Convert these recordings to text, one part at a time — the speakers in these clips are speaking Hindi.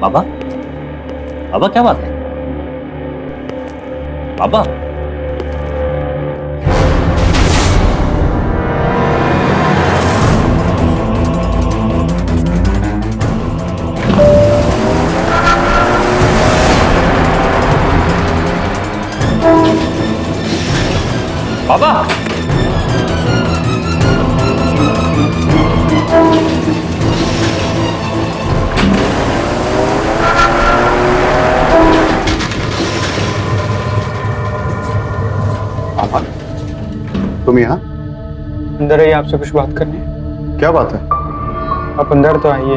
बाबा, बाबा क्या बात है? बाबा, बाबा, पापा, तुम यहाँ? अंदर आइए, आपसे कुछ बात करनी है। क्या बात है? आप अंदर तो आइए।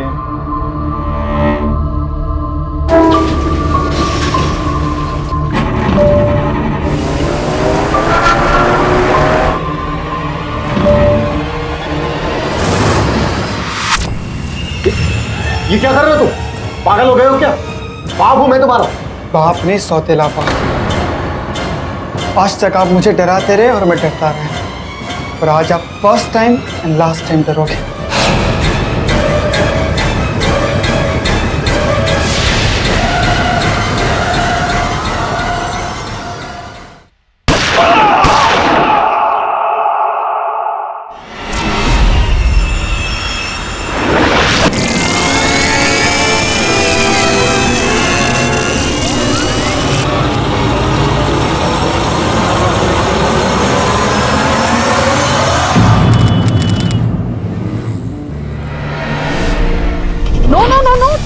ये क्या कर रहे हो तुम? पागल हो गए हो क्या? बाप हूं मैं तुम्हारा। बाप नहीं, सौतेला बाप। आज तक आप मुझे डराते रहे और मैं डरता रहा, और आज आप first time and last time डरोगे।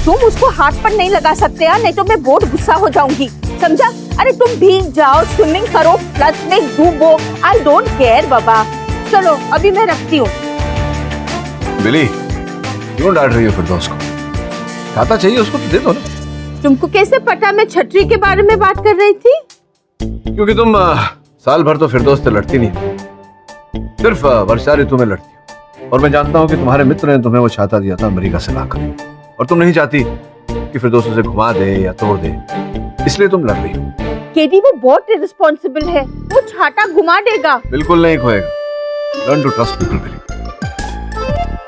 तुम उसको हाथ पर नहीं लगा सकते यार, नहीं तो मैं बहुत गुस्सा हो जाऊंगी, समझा? अरे तुम भीग जाओ, स्विमिंग करो, प्लस में डूबो, आई डोंट केयर बाबा। चलो अभी मैं रखती हूँ। बिली, क्यों डांट रही हो फिरदौस को? खाता चाहिए उसको तो दे दो ना। तुमको कैसे पता मैं छतरी के बारे में बात कर रही थी? क्योंकि तुम साल भर तो फिरदौस से लड़ती नहीं, सिर्फ वर्षा ऋतु में लड़ती हो। और मैं जानता हूँ कि तुम्हारे मित्र ने तुम्हें वो छाता दिया था अमेरिका से लाकर, और तुम नहीं चाहती कि फिरदौस उसे घुमा दे या तोड़ दे, इसलिए तुम लड़ रही हो। केडी वो बहुत इर्रिस्पॉन्सिबल है, वो छाता घुमा देगा। बिल्कुल नहीं खोएगा। लर्न टू ट्रस्ट पीपल बिली।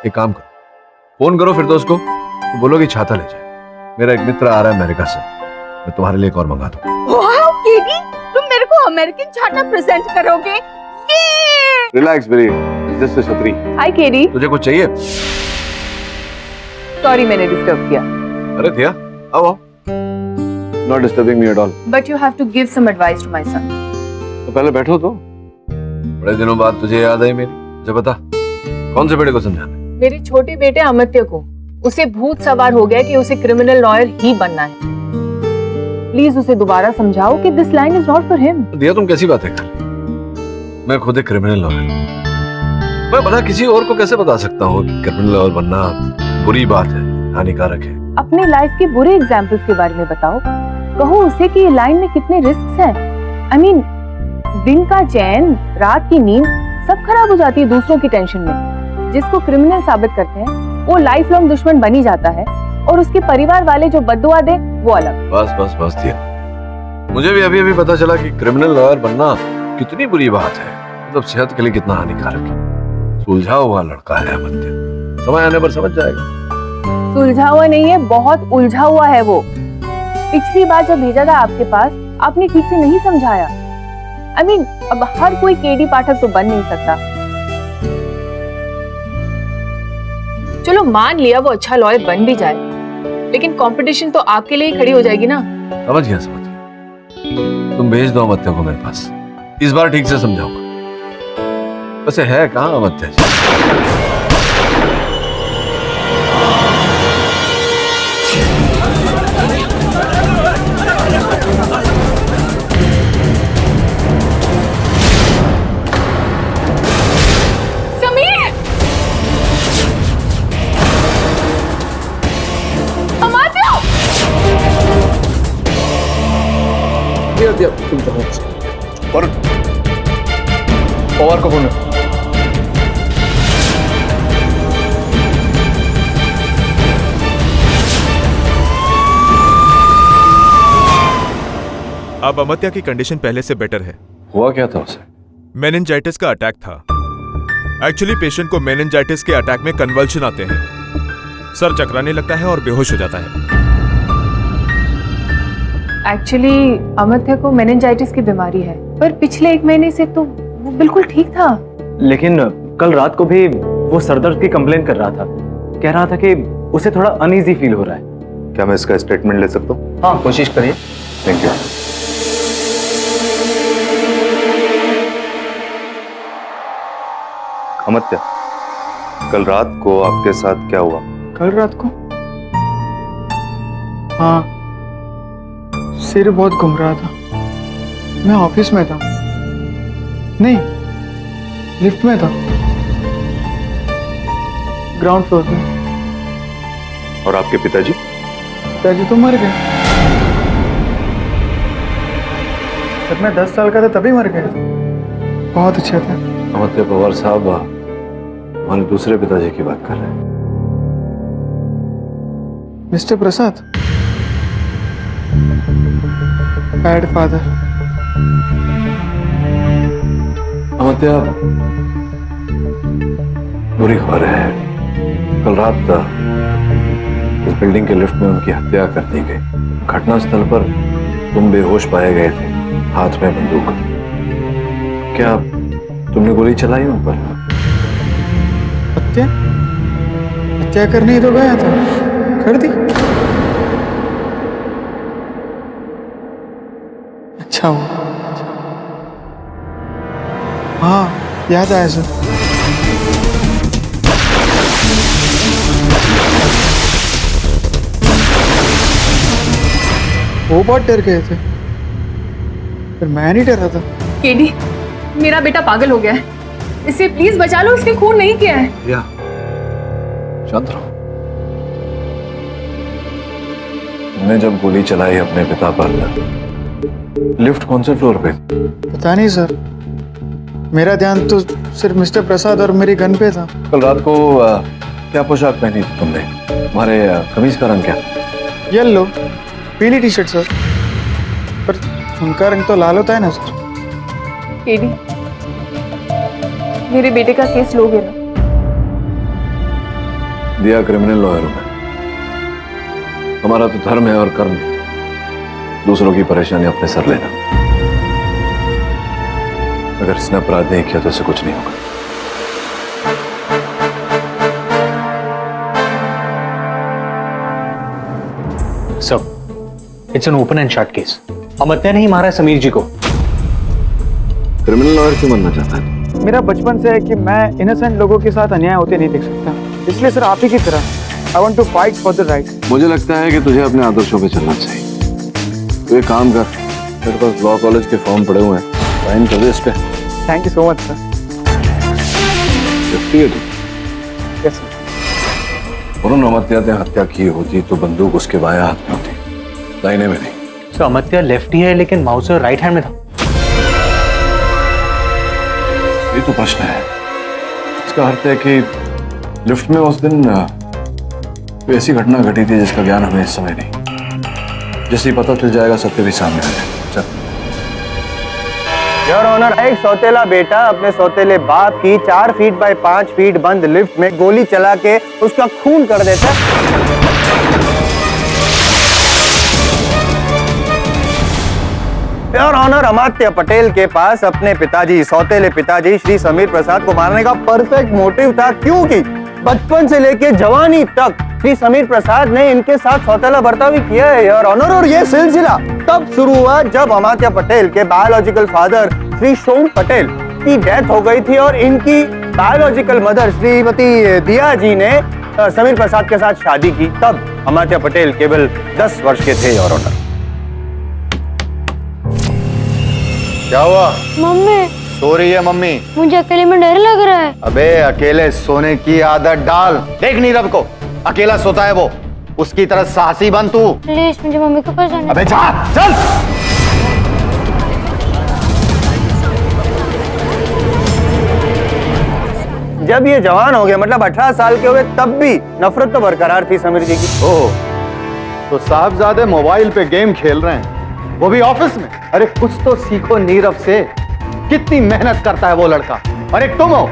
एक काम करो, फोन करो फिरदौस को, तो बोलो कि छाता ले जाए। मेरा एक मित्र आ रहा है अमेरिका से, मैं तुम्हारे लिए एक और मंगा दूं। वाह केडी, तुम मेरे को अमेरिकन छाता प्रेजेंट करोगे? ये रिलैक्स बिली, दिस इज छतरी। हाय केडी, तुझे कुछ चाहिए? सॉरी मैंने डिस्टर्ब किया। अरे थिया, आओ। Not disturbing me at all. But you have to give some advice to my son. तो पहले बैठो तो। बड़े दिनों बाद तुझे याद आई मेरी। मुझे बता, कौन से बेटे को समझाना है? मेरे छोटे बेटे अमित्य को, उसे भूत सवार हो गया कि उसे क्रिमिनल लॉयर ही बनना है। प्लीज उसे दोबारा समझाओ कि this line is not for him. दिया, तुम कैसी बातें कर रही हो? मैं खुद एक क्रिमिनल लॉयर हूँ। मैं भला किसी और को कैसे बता सकता हूँ कि क्रिमिनल लॉयर बनना बुरी बात है, हानिकारक है? अपने लाइफ के बुरे एग्जाम्पल्स के बारे में बताओ। कहो उसे कि ये लाइन में कितने रिस्क हैं। I mean, दिन का चैन, रात की नींद सब खराब हो जाती है दूसरों की टेंशन में। जिसको क्रिमिनल साबित करते हैं वो लाइफ लॉन्ग दुश्मन बन ही जाता है, और उसके परिवार वाले जो बद्दुआ दे वो अलग। बस बस बस दिया, मुझे भी अभी अभी पता चला कि क्रिमिनल लॉयर बनना कितनी बुरी बात है, मतलब सेहत के लिए कितना हानिकारक है। सुलझा हुआ लड़का है अमित्य, समय आने पर समझ जाएगा। सुलझा हुआ नहीं है, बहुत उलझा हुआ है वो। पिछली बार जब भेजा था आपके पास, आपने ठीक से नहीं समझाया। I mean, अब हर कोई केडी पाठक तो बन नहीं सकता। चलो मान लिया वो अच्छा लॉयर बन भी जाए, लेकिन कंपटीशन तो आपके लिए ही खड़ी हो जाएगी ना। समझ गया समझ गया। तुम भेज दो अमित्य को मेरे पास, इस बार ठीक से समझाऊंगा। वैसे है कहाँ अमित्य जी? दिया तुम तो और पवार को फोन। अब अमित्य की कंडीशन पहले से बेटर है। हुआ क्या था उसे? मेनिंजाइटिस का अटैक था। एक्चुअली पेशेंट को मेनिंजाइटिस के अटैक में कन्वल्शन आते हैं, सर चकराने लगता है और बेहोश हो जाता है। एक्चुअली अमत्या को मेनिंजाइटिस की बीमारी है, पर पिछले 1 महीने से तो वो बिल्कुल ठीक था। लेकिन कल रात को भी वो सरदर्द की कंप्लेन कर रहा था। कह रहा था कि उसे थोड़ा अनईजी फील हो रहा है। क्या मैं इसका स्टेटमेंट ले सकता हूँ? हाँ, कोशिश करिए। Thank you. अमत्या, कल रात को आपके साथ क्या हुआ? कल रात को? हाँ, सिर बहुत घूम रहा था। मैं ऑफिस में था, नहीं लिफ्ट में था, ग्राउंड फ्लोर पे। और आपके पिताजी? पिताजी तो मर गए। जब मैं 10 साल का था तभी मर गए। बहुत अच्छे थे। अमत्या पवार साहब हमारे दूसरे पिताजी की बात कर रहे हैं। मिस्टर प्रसाद, बैड फादर। अमत्या, बुरी खबर है। कल रात इस बिल्डिंग के लिफ्ट में उनकी हत्या कर दी गई। घटनास्थल पर तुम बेहोश पाए गए थे, हाथ में बंदूक। क्या तुमने गोली चलाई उन पर? हत्या? हत्या करने ही तो गया था, कर दी। अच्छा हुआ। हाँ, याद आया सर। वो बहुत डर गए थे, पर मैं नहीं डरा था। केडी, मेरा बेटा पागल हो गया है, इसे प्लीज बचा लो, इसने खून नहीं किया है। या शांत रहो। तुमने जब गोली चलाई अपने पिता पर, लिफ्ट कौन से फ्लोर पे? पता नहीं सर, मेरा ध्यान तो सिर्फ मिस्टर प्रसाद और मेरी गन पे था। कल रात को क्या पोशाक पहनी थी तुमने? तुम्हारे कमीज का रंग क्या? येलो, पीली टी शर्ट सर, पर उनका रंग तो लाल होता है ना सर। केडी, मेरे बेटे का केस लोगे ना? दिया क्रिमिनल लॉयरों में। हमारा तो धर्म है और कर्म है दूसरों की परेशानी अपने सर लेना। अगर इसने अपराध नहीं किया तो इसे कुछ नहीं होगा। Sir, it's an open and shut case. Amatya ने ही मारा है समीर जी को। क्रिमिनल लॉयर क्यों बनना चाहता है? मेरा बचपन से है कि मैं इनोसेंट लोगों के साथ अन्याय होते नहीं देख सकता, इसलिए सर आप ही की तरह I want to fight for the right. मुझे लगता है कि तुझे अपने आदर्शों पे चलना चाहिए। तू एक काम कर, मेरे पास लॉ कॉलेज के फॉर्म पड़े हुए हैं, साइन कर दे इस पे। Thank you so much sir. Lefty है तू? Yes sir. वरुण अमत्या ने हत्या की होती तो बंदूक उसके बाएं हाथ में होती, दाहिने में नहीं। सर, अमत्या लेफ्टी है लेकिन माउसर राइट हैंड में था। ये तो प्रश्न है। इसका अर्थ है कि लिफ्ट में उस दिन कोई ऐसी घटना घटी थी जिसका ज्ञान हमें इस समय नहीं। जैसे ही पता चल जाएगा सत्य भी सामने आ जाएगा। चल। योर ऑनर, एक सौतेला बेटा अपने सौतेले बाप की 4 फीट बाय 5 फीट बंद लिफ्ट में गोली चला के उसका खून कर देता है। योर ऑनर, अमात्य पटेल के पास अपने पिताजी, सौतेले पिताजी श्री समीर प्रसाद को मारने का परफेक्ट मोटिव था, क्योंकि बचपन से लेके जवानी तक श्री समीर प्रसाद ने इनके साथ सौतेला बर्ताव भी किया है योर ऑनर। और ये सिलसिला तब शुरू हुआ जब अमात्य पटेल के बायोलॉजिकल फादर श्री सोम पटेल की डेथ हो गई थी और इनकी बायोलॉजिकल मदर श्रीमती दिया जी ने समीर प्रसाद के साथ शादी की। तब अमात्य पटेल केवल 10 वर्ष के थे योर ऑनर। क्या हुआ? मम्मी, सो रही है मम्मी? मुझे अकेले में डर लग रहा है। अबे अकेले सोने की आदत डाल। देख नीरव को, अकेला सोता है वो, उसकी तरह साहसी बन तू। प्लीज मुझे मम्मी के पास जाना। अबे जा, चल। जब ये जवान हो गए, मतलब 18 साल के हुए, तब भी नफरत तो बरकरार थी समीर जी की। ओह, तो साहबजादे मोबाइल पे गेम खेल रहे हैं, वो भी ऑफिस में? अरे कुछ तो सीखो नीरव से, कितनी मेहनत करता है वो लड़का। और एक तुम हो,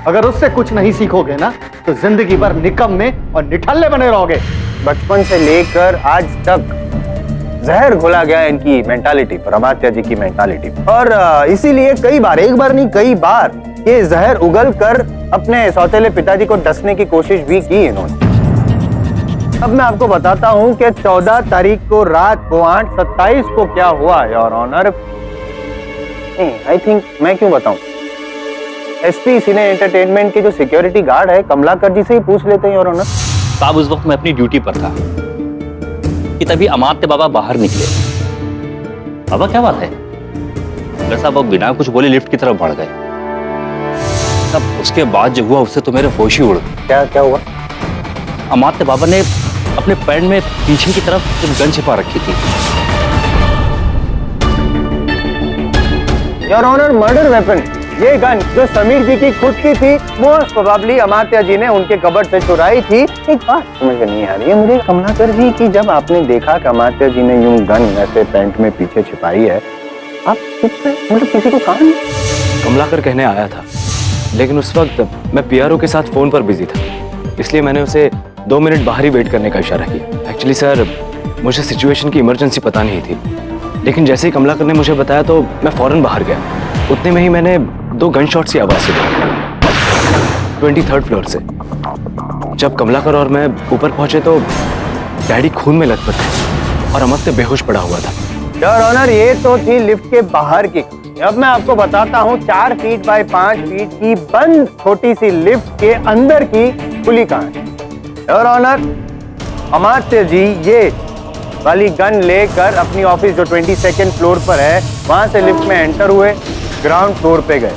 अगर उससे कुछ नहीं सीखोगे ना तो जिंदगी भर निकम्मे और निठल्ले बने रहोगे। बचपन से लेकर आज तक जहर घोला गया इनकी मेंटालिटी पर, अमात्या जी की मेंटालिटी। और इसीलिए कई बार, एक बार नहीं कई बार ये जहर उगल कर अपने सौतेले पिताजी को डसने की कोशिश भी की इन्होंने। अब मैं आपको बताता हूं कि 14 तारीख को रात को 8:27 को क्या हुआ योर ऑनर। आई थिंक मैं क्यों बताऊं, एसपी सिने एंटरटेनमेंट के जो सिक्योरिटी गार्ड है कमलाकर जी से ही पूछ लेते हैं योर ऑनर। साहब उस वक्त मैं अपनी ड्यूटी पर था कि तभी अमात्य बाबा बाहर निकले। बाबा क्या बात है? डॉक्टर साहब अब बिना कुछ बोले लिफ्ट की तरफ बढ़ गए। तब उसके बाद जो हुआ उससे तो मेरे होश ही उड़ गए। क्या हुआ? अमात्य बाबा ने अपने पैंट में पीछे की तरफ एक गन छिपा रखी थी। योर ऑनर, मर्डर वेपन, ये गन जो समीर जी की खुद की थी, मोस्ट प्रोबेबली अमात्या जी ने उनके कबर्ड से चुराई थी। एक बात समझ नहीं आ रही है मुझे कमलाकर जी की, जब आपने देखा कि अमात्या जी ने यूं गन ऐसे पैंट में पीछे छिपाई है, आप मतलब किसी को कहा नहीं? कमलाकर कहने आया था, लेकिन उस वक्त मैं पीआरओ के साथ फोन पर बिजी था, इसलिए मैंने उसे 2 मिनट बाहर ही वेट करने का इशारा किया। एक्चुअली सर, मुझे सिचुएशन की इमरजेंसी पता नहीं थी, लेकिन जैसे ही कमलाकर ने मुझे बताया तो मैं फौरन बाहर गया। उतने में ही मैंने 2 गन शॉट्स की आवाज सुनी 23rd फ्लोर से। जब कमलाकर और मैं ऊपर पहुंचे तो डैडी खून में लथपथ थे और अमात्य बेहोश पड़ा हुआ था। योर ऑनर, ये तो थी लिफ्ट के बाहर की। अब मैं आपको बताता हूँ 4 फीट बाय 5 फीट की बंद छोटी सी लिफ्ट के अंदर की खुली कहानी। योर ऑनर, अमात्य जी ये वाली गन लेकर अपनी ऑफिस जो 22nd फ्लोर पर है वहां से लिफ्ट में एंटर हुए, ग्राउंड फ्लोर पे गए।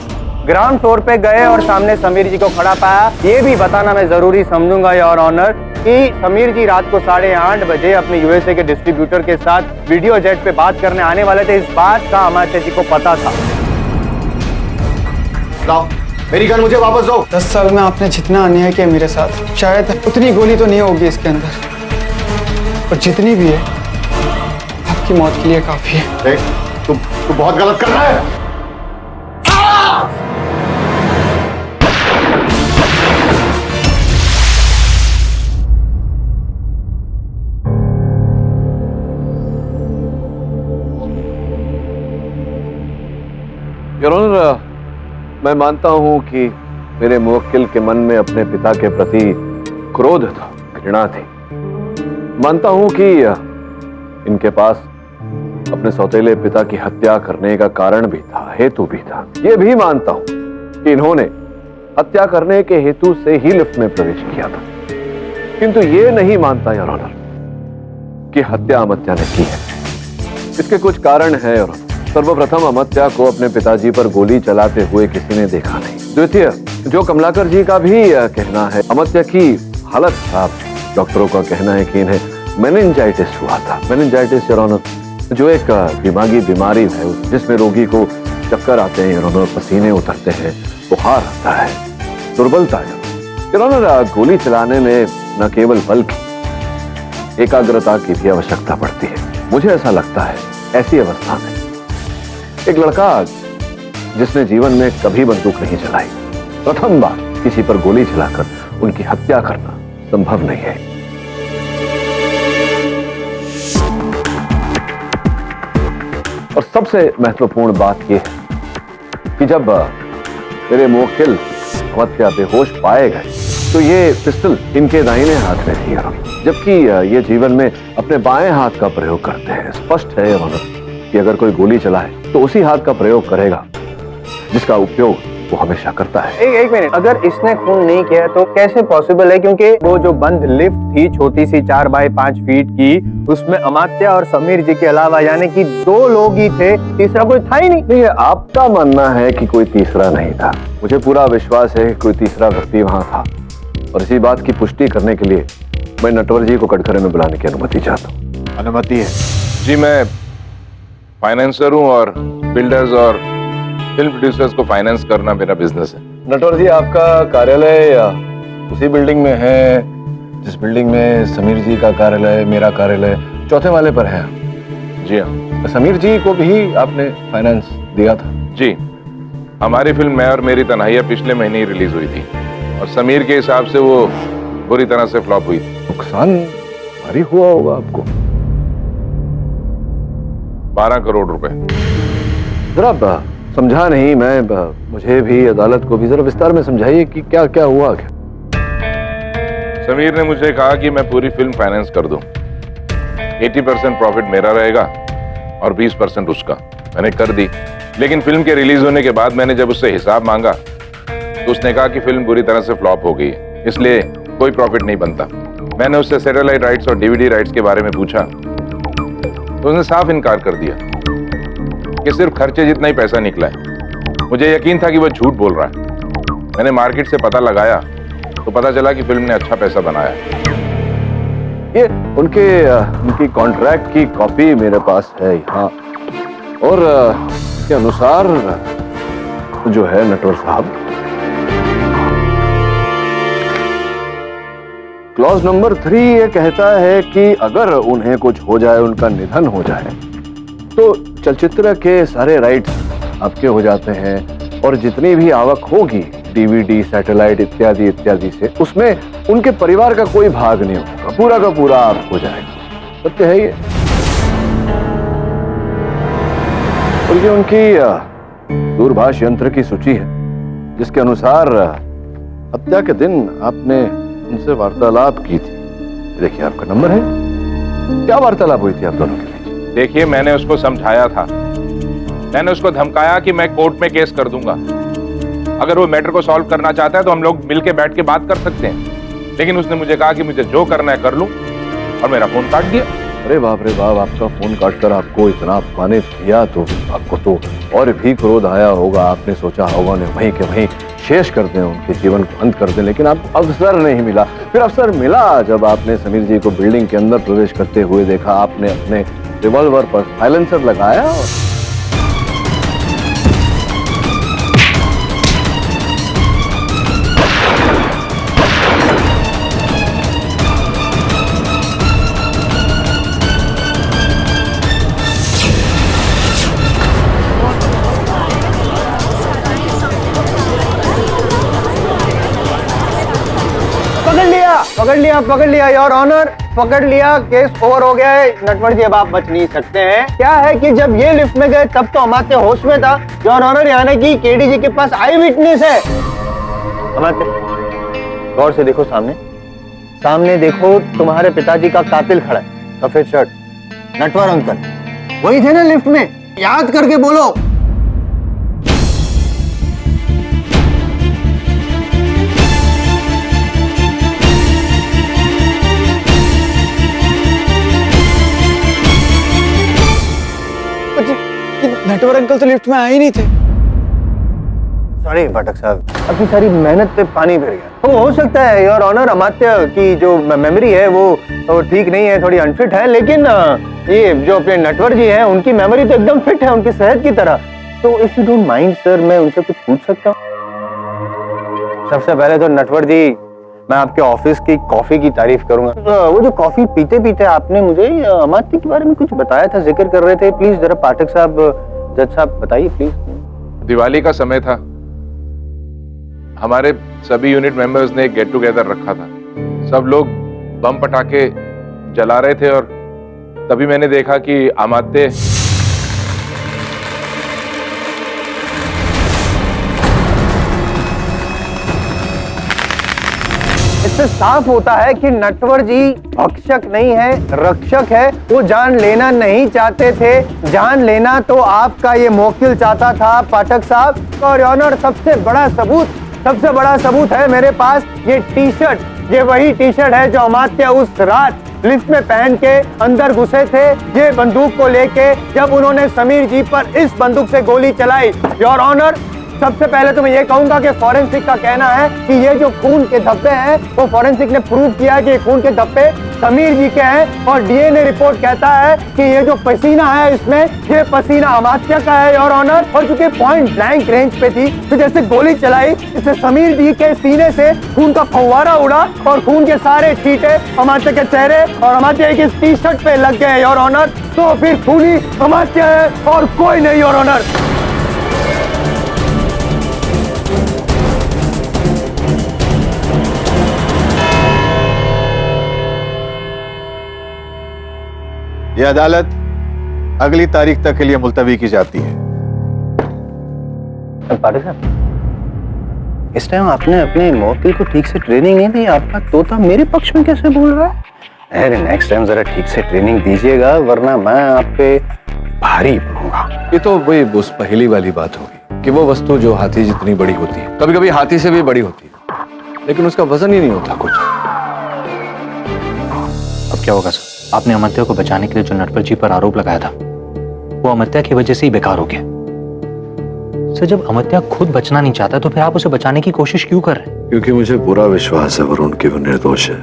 ग्राउंड फ्लोर पे गए और सामने समीर जी को खड़ा पाया। ये भी बताना मैं जरूरी समझूंगा योर ऑनर कि समीर जी रात को 8:30 बजे अपने यूएसए के डिस्ट्रीब्यूटर के साथ वीडियो जेट पे बात करने आने वाले थे। इस बात का अमात्य जी को पता था। लाओ मेरी गन मुझे वापस दो। 10 साल में आपने जितना अन्याय किया मेरे साथ, शायद उतनी गोली तो नहीं होगी इसके अंदर, और जितनी भी है आपकी मौत के लिए काफी है। देख, तू बहुत गलत कर रहा है। योर ऑनर, मैं मानता हूं कि मेरे मुवक्किल के मन में अपने पिता के प्रति क्रोध था, घृणा थी। मानता हूं कि इनके पास अपने सौतेले पिता की हत्या करने का कारण भी था, हेतु भी था। यह भी मानता हूं कि इन्होंने हत्या करने के हेतु से ही लिफ्ट में प्रवेश किया था, किंतु यह नहीं मानता योर ऑनर कि हत्या अमात्या ने की है। इसके कुछ कारण है योर ऑनर। सर्वप्रथम, अमात्या को अपने पिताजी पर गोली चलाते हुए किसी ने देखा नहीं। द्वितीय, जो कमलाकर जी का भी कहना है, अमात्या की हालत खराब है। डॉक्टरों का कहना है कि इन्हें मेनिंजाइटिस हुआ था। मेनिंजाइटिस योर ऑनर जो एक दिमागी बीमारी है जिसमें रोगी को चक्कर आते हैं योर ऑनर, पसीने उतरते हैं, बुखार आता है, दुर्बलता है योर ऑनर। गोली चलाने में न केवल बल की, एकाग्रता की भी आवश्यकता पड़ती है। मुझे ऐसा लगता है ऐसी अवस्था में एक लड़का जिसने जीवन में कभी बंदूक नहीं चलाई, प्रथम बार किसी पर गोली चलाकर उनकी हत्या करना संभव नहीं है। और सबसे महत्वपूर्ण बात यह है कि जब मेरे मुवक्किल अमात्या बेहोश पाए गए तो ये पिस्टल इनके दाहिने हाथ में थी, जबकि ये जीवन में अपने बाएं हाथ का प्रयोग करते हैं। स्पष्ट है कि अगर कोई गोली चलाए तो उसी हाथ का प्रयोग करेगा जिसका उपयोग वो हमेशा करता है। एक मिनट, अगर इसने खून नहीं किया तो कैसे पॉसिबल है? क्योंकि वो जो बंद लिफ्ट थी छोटी सी 4 बाय 5 फीट की, उसमें अमात्या और समीर जी के अलावा यानी कि 2 लोग ही थे, तीसरा कोई था ही नहीं। नहीं, आपका मानना है कि कोई तीसरा नहीं था। मुझे पूरा विश्वास है कि कोई तीसरा व्यक्ति वहां था, और इसी बात की पुष्टि करने के लिए मैं नटवर जी को कटघरे में बुलाने की अनुमति चाहता हूँ। अनुमति है जी। मैं फाइनेंसर हूँ और बिल्डर्स और फिल्म प्रोड्यूसर्स को फाइनेंस करना मेरा बिजनेस है। नटवर जी, आपका कार्यालय उसी बिल्डिंग में है जिस बिल्डिंग में समीर जी का कार्यालय, मेरा कार्यालय चौथे वाले पर है? जी हाँ। समीर जी को भी आपने फाइनेंस दिया था? जी, हमारी फिल्म मैं और मेरी तन्हाइयाँ पिछले महीने ही रिलीज हुई थी और समीर के हिसाब से वो बुरी तरह से फ्लॉप हुई थी। नुकसान भारी हुआ होगा आपको। 12 करोड़ रुपए। जरा समझा नहीं मैं, मुझे भी अदालत को भी जरा विस्तार में समझाइए कि क्या क्या हुआ क्या। समीर ने मुझे कहा कि मैं पूरी फिल्म फाइनेंस कर दूं, 80% प्रॉफिट मेरा रहेगा और 20% उसका। मैंने कर दी, लेकिन फिल्म के रिलीज होने के बाद मैंने जब उससे हिसाब मांगा तो उसने कहा कि फिल्म बुरी तरह से फ्लॉप हो गई है, इसलिए कोई प्रॉफिट नहीं बनता। मैंने उससे सैटेलाइट राइट्स और डीवीडी राइट्स के बारे में पूछा तो उसने साफ इनकार कर दिया कि सिर्फ खर्चे जितना ही पैसा निकला है। मुझे यकीन था कि वह झूठ बोल रहा है। मैंने मार्केट से पता लगाया तो पता चला कि फिल्म ने अच्छा पैसा बनाया। ये उनकी कॉन्ट्रैक्ट की कॉपी मेरे पास है यहाँ, और इसके अनुसार जो है नटवर साहब, क्लॉज नंबर 3 ये कहता है कि अगर उन्हें कुछ हो जाए, उनका निधन हो जाए, तो चलचित्र के सारे राइट्स आपके हो जाते हैं और जितनी भी आवक होगी डीवीडी, सैटेलाइट इत्यादि इत्यादि से, उसमें उनके परिवार का कोई भाग नहीं होगा, पूरा का पूरा आप हो जाएगा। सत्य है ये। और ये उनकी दूरभाष यंत्र की सूची है जिसके अनुसार हत्या के दिन आपने उनसे वार्तालाप की थी। देखिए आपका नंबर है। क्या वार्तालाप हुई थी आप दोनों के बीच? देखिए, मैंने उसको समझाया था, मैंने उसको धमकाया कि मैं कोर्ट में केस कर दूंगा। अगर वो मैटर को सॉल्व करना चाहता है तो हम लोग मिलके बैठ के बात कर सकते हैं, लेकिन उसने मुझे कहा कि मुझे जो करना है कर लूं, और मेरा फोन काट दिया। अरे बाप रे बाप, आपका फोन काटकर आपको इतना अपमानित किया तो आपको तो और भी क्रोध आया होगा। आपने सोचा होगा उन्हें वहीं के वहीं शेष कर दें, उनके जीवन को अंत कर दें, लेकिन आपको अवसर नहीं मिला। फिर अवसर मिला जब आपने समीर जी को बिल्डिंग के अंदर प्रवेश करते हुए देखा। आपने अपने रिवॉल्वर पर साइलेंसर लगाया पकड़ लिया योर ऑनर, पकड़ लिया। केस ओवर हो गया है नटवर जी, अब आप बच नहीं सकते हैं। क्या है कि जब ये लिफ्ट में गए तब तो अमात्य होश में था। योर ऑनर, यानी कि केडी जी के पास आई विटनेस है। अमात्य गौर से देखो, सामने देखो, तुम्हारे पिताजी का कातिल खड़ा है, सफेद शर्ट, नटवर अंकल वही थे ना लिफ्ट में? याद करके बोलो। नटवर अंकल तो लिफ्ट में आए ही नहीं थे। सॉरी पाठक साहब, अपनी सारी मेहनत पे पानी फिर गया। तो हो सकता है योर ऑनर, अमात्य की जो मेमोरी है वो ठीक नहीं है, थोड़ी अनफिट है, लेकिन ये जो अपने नटवर जी हैं उनकी मेमोरी तो एकदम फिट है, उनकी सेहत की तरह। तो if you don't mind sir, मैं उनसे कुछ पूछ सकता हूँ? सबसे पहले तो नटवर जी, मैं आपके ऑफिस की कॉफी की तारीफ करूंगा। वो जो कॉफी पीते पीते आपने मुझे अमात्य के बारे में कुछ बताया था, जिक्र कर रहे थे। प्लीज जरा पाठक साहब, जज साहब बताइए प्लीज। दिवाली का समय था, हमारे सभी यूनिट मेंबर्स ने एक गेट टुगेदर रखा था। सब लोग बम पटाखे जला रहे थे और तभी मैंने देखा कि अमात्य इससे साफ होता है कि नटवर जी भक्षक नहीं है, रक्षक है। वो जान लेना नहीं चाहते थे, जान लेना तो आपका ये मौकिल चाहता था पाठक साहब। और ऑनर, सबसे बड़ा सबूत है मेरे पास ये टी शर्ट। ये वही टी शर्ट है जो अमात्य उस रात लिफ्ट में पहन के अंदर घुसे थे, ये बंदूक को लेके, जब उन्होंने समीर जी पर इस बंदूक से गोली चलाई। योर ऑनर, सबसे पहले तो मैं ये कहूंगा कि फॉरेंसिक का कहना है कि ये जो खून के धब्बे हैं वो फॉरेंसिक ने प्रूव किया है कि ये खून के धब्बे समीर जी के हैं, और डीएनए रिपोर्ट कहता है कि ये जो पसीना है इसमें, ये पसीना अमात्य का है योर ऑनर। और चूंकि पॉइंट ब्लैंक रेंज पे थी, तो जैसे गोली चलाई इससे समीर जी के सीने से खून का फव्वारा उड़ा और खून के सारे छींटे अमात्य के चेहरे और अमात्य की टी शर्ट पे लग गए योर ऑनर। तो फिर खूनी अमात्य है और कोई नहीं योर ऑनर। ये अदालत अगली तारीख तक के लिए मुलतवी की जाती है। पाटिल साहब, इस टाइम आपने अपने मौकिल को ठीक से ट्रेनिंग नहीं दी। आपका तोता मेरे पक्ष में कैसे बोल रहा है? अरे नेक्स्ट टाइम जरा ठीक से ट्रेनिंग दीजिएगा, वरना मैं आप पे भारी पड़ूंगा। ये तो वही उस पहली वाली बात होगी कि वो वस्तु जो हाथी जितनी बड़ी होती है, कभी कभी हाथी से भी बड़ी होती है, लेकिन उसका वजन ही नहीं होता कुछ। अब क्या होगा सर? आपने अमर्त्य को बचाने के लिए जो नटवर जी पर आरोप लगाया था, वो अमर्त्य की वजह से ही बेकार हो गया। सर, जब अमर्त्य खुद बचना नहीं चाहता तो फिर आप उसे बचाने की कोशिश क्यों कर रहे हैं? क्योंकि मुझे पूरा विश्वास है वरुण कि वो निर्दोष है।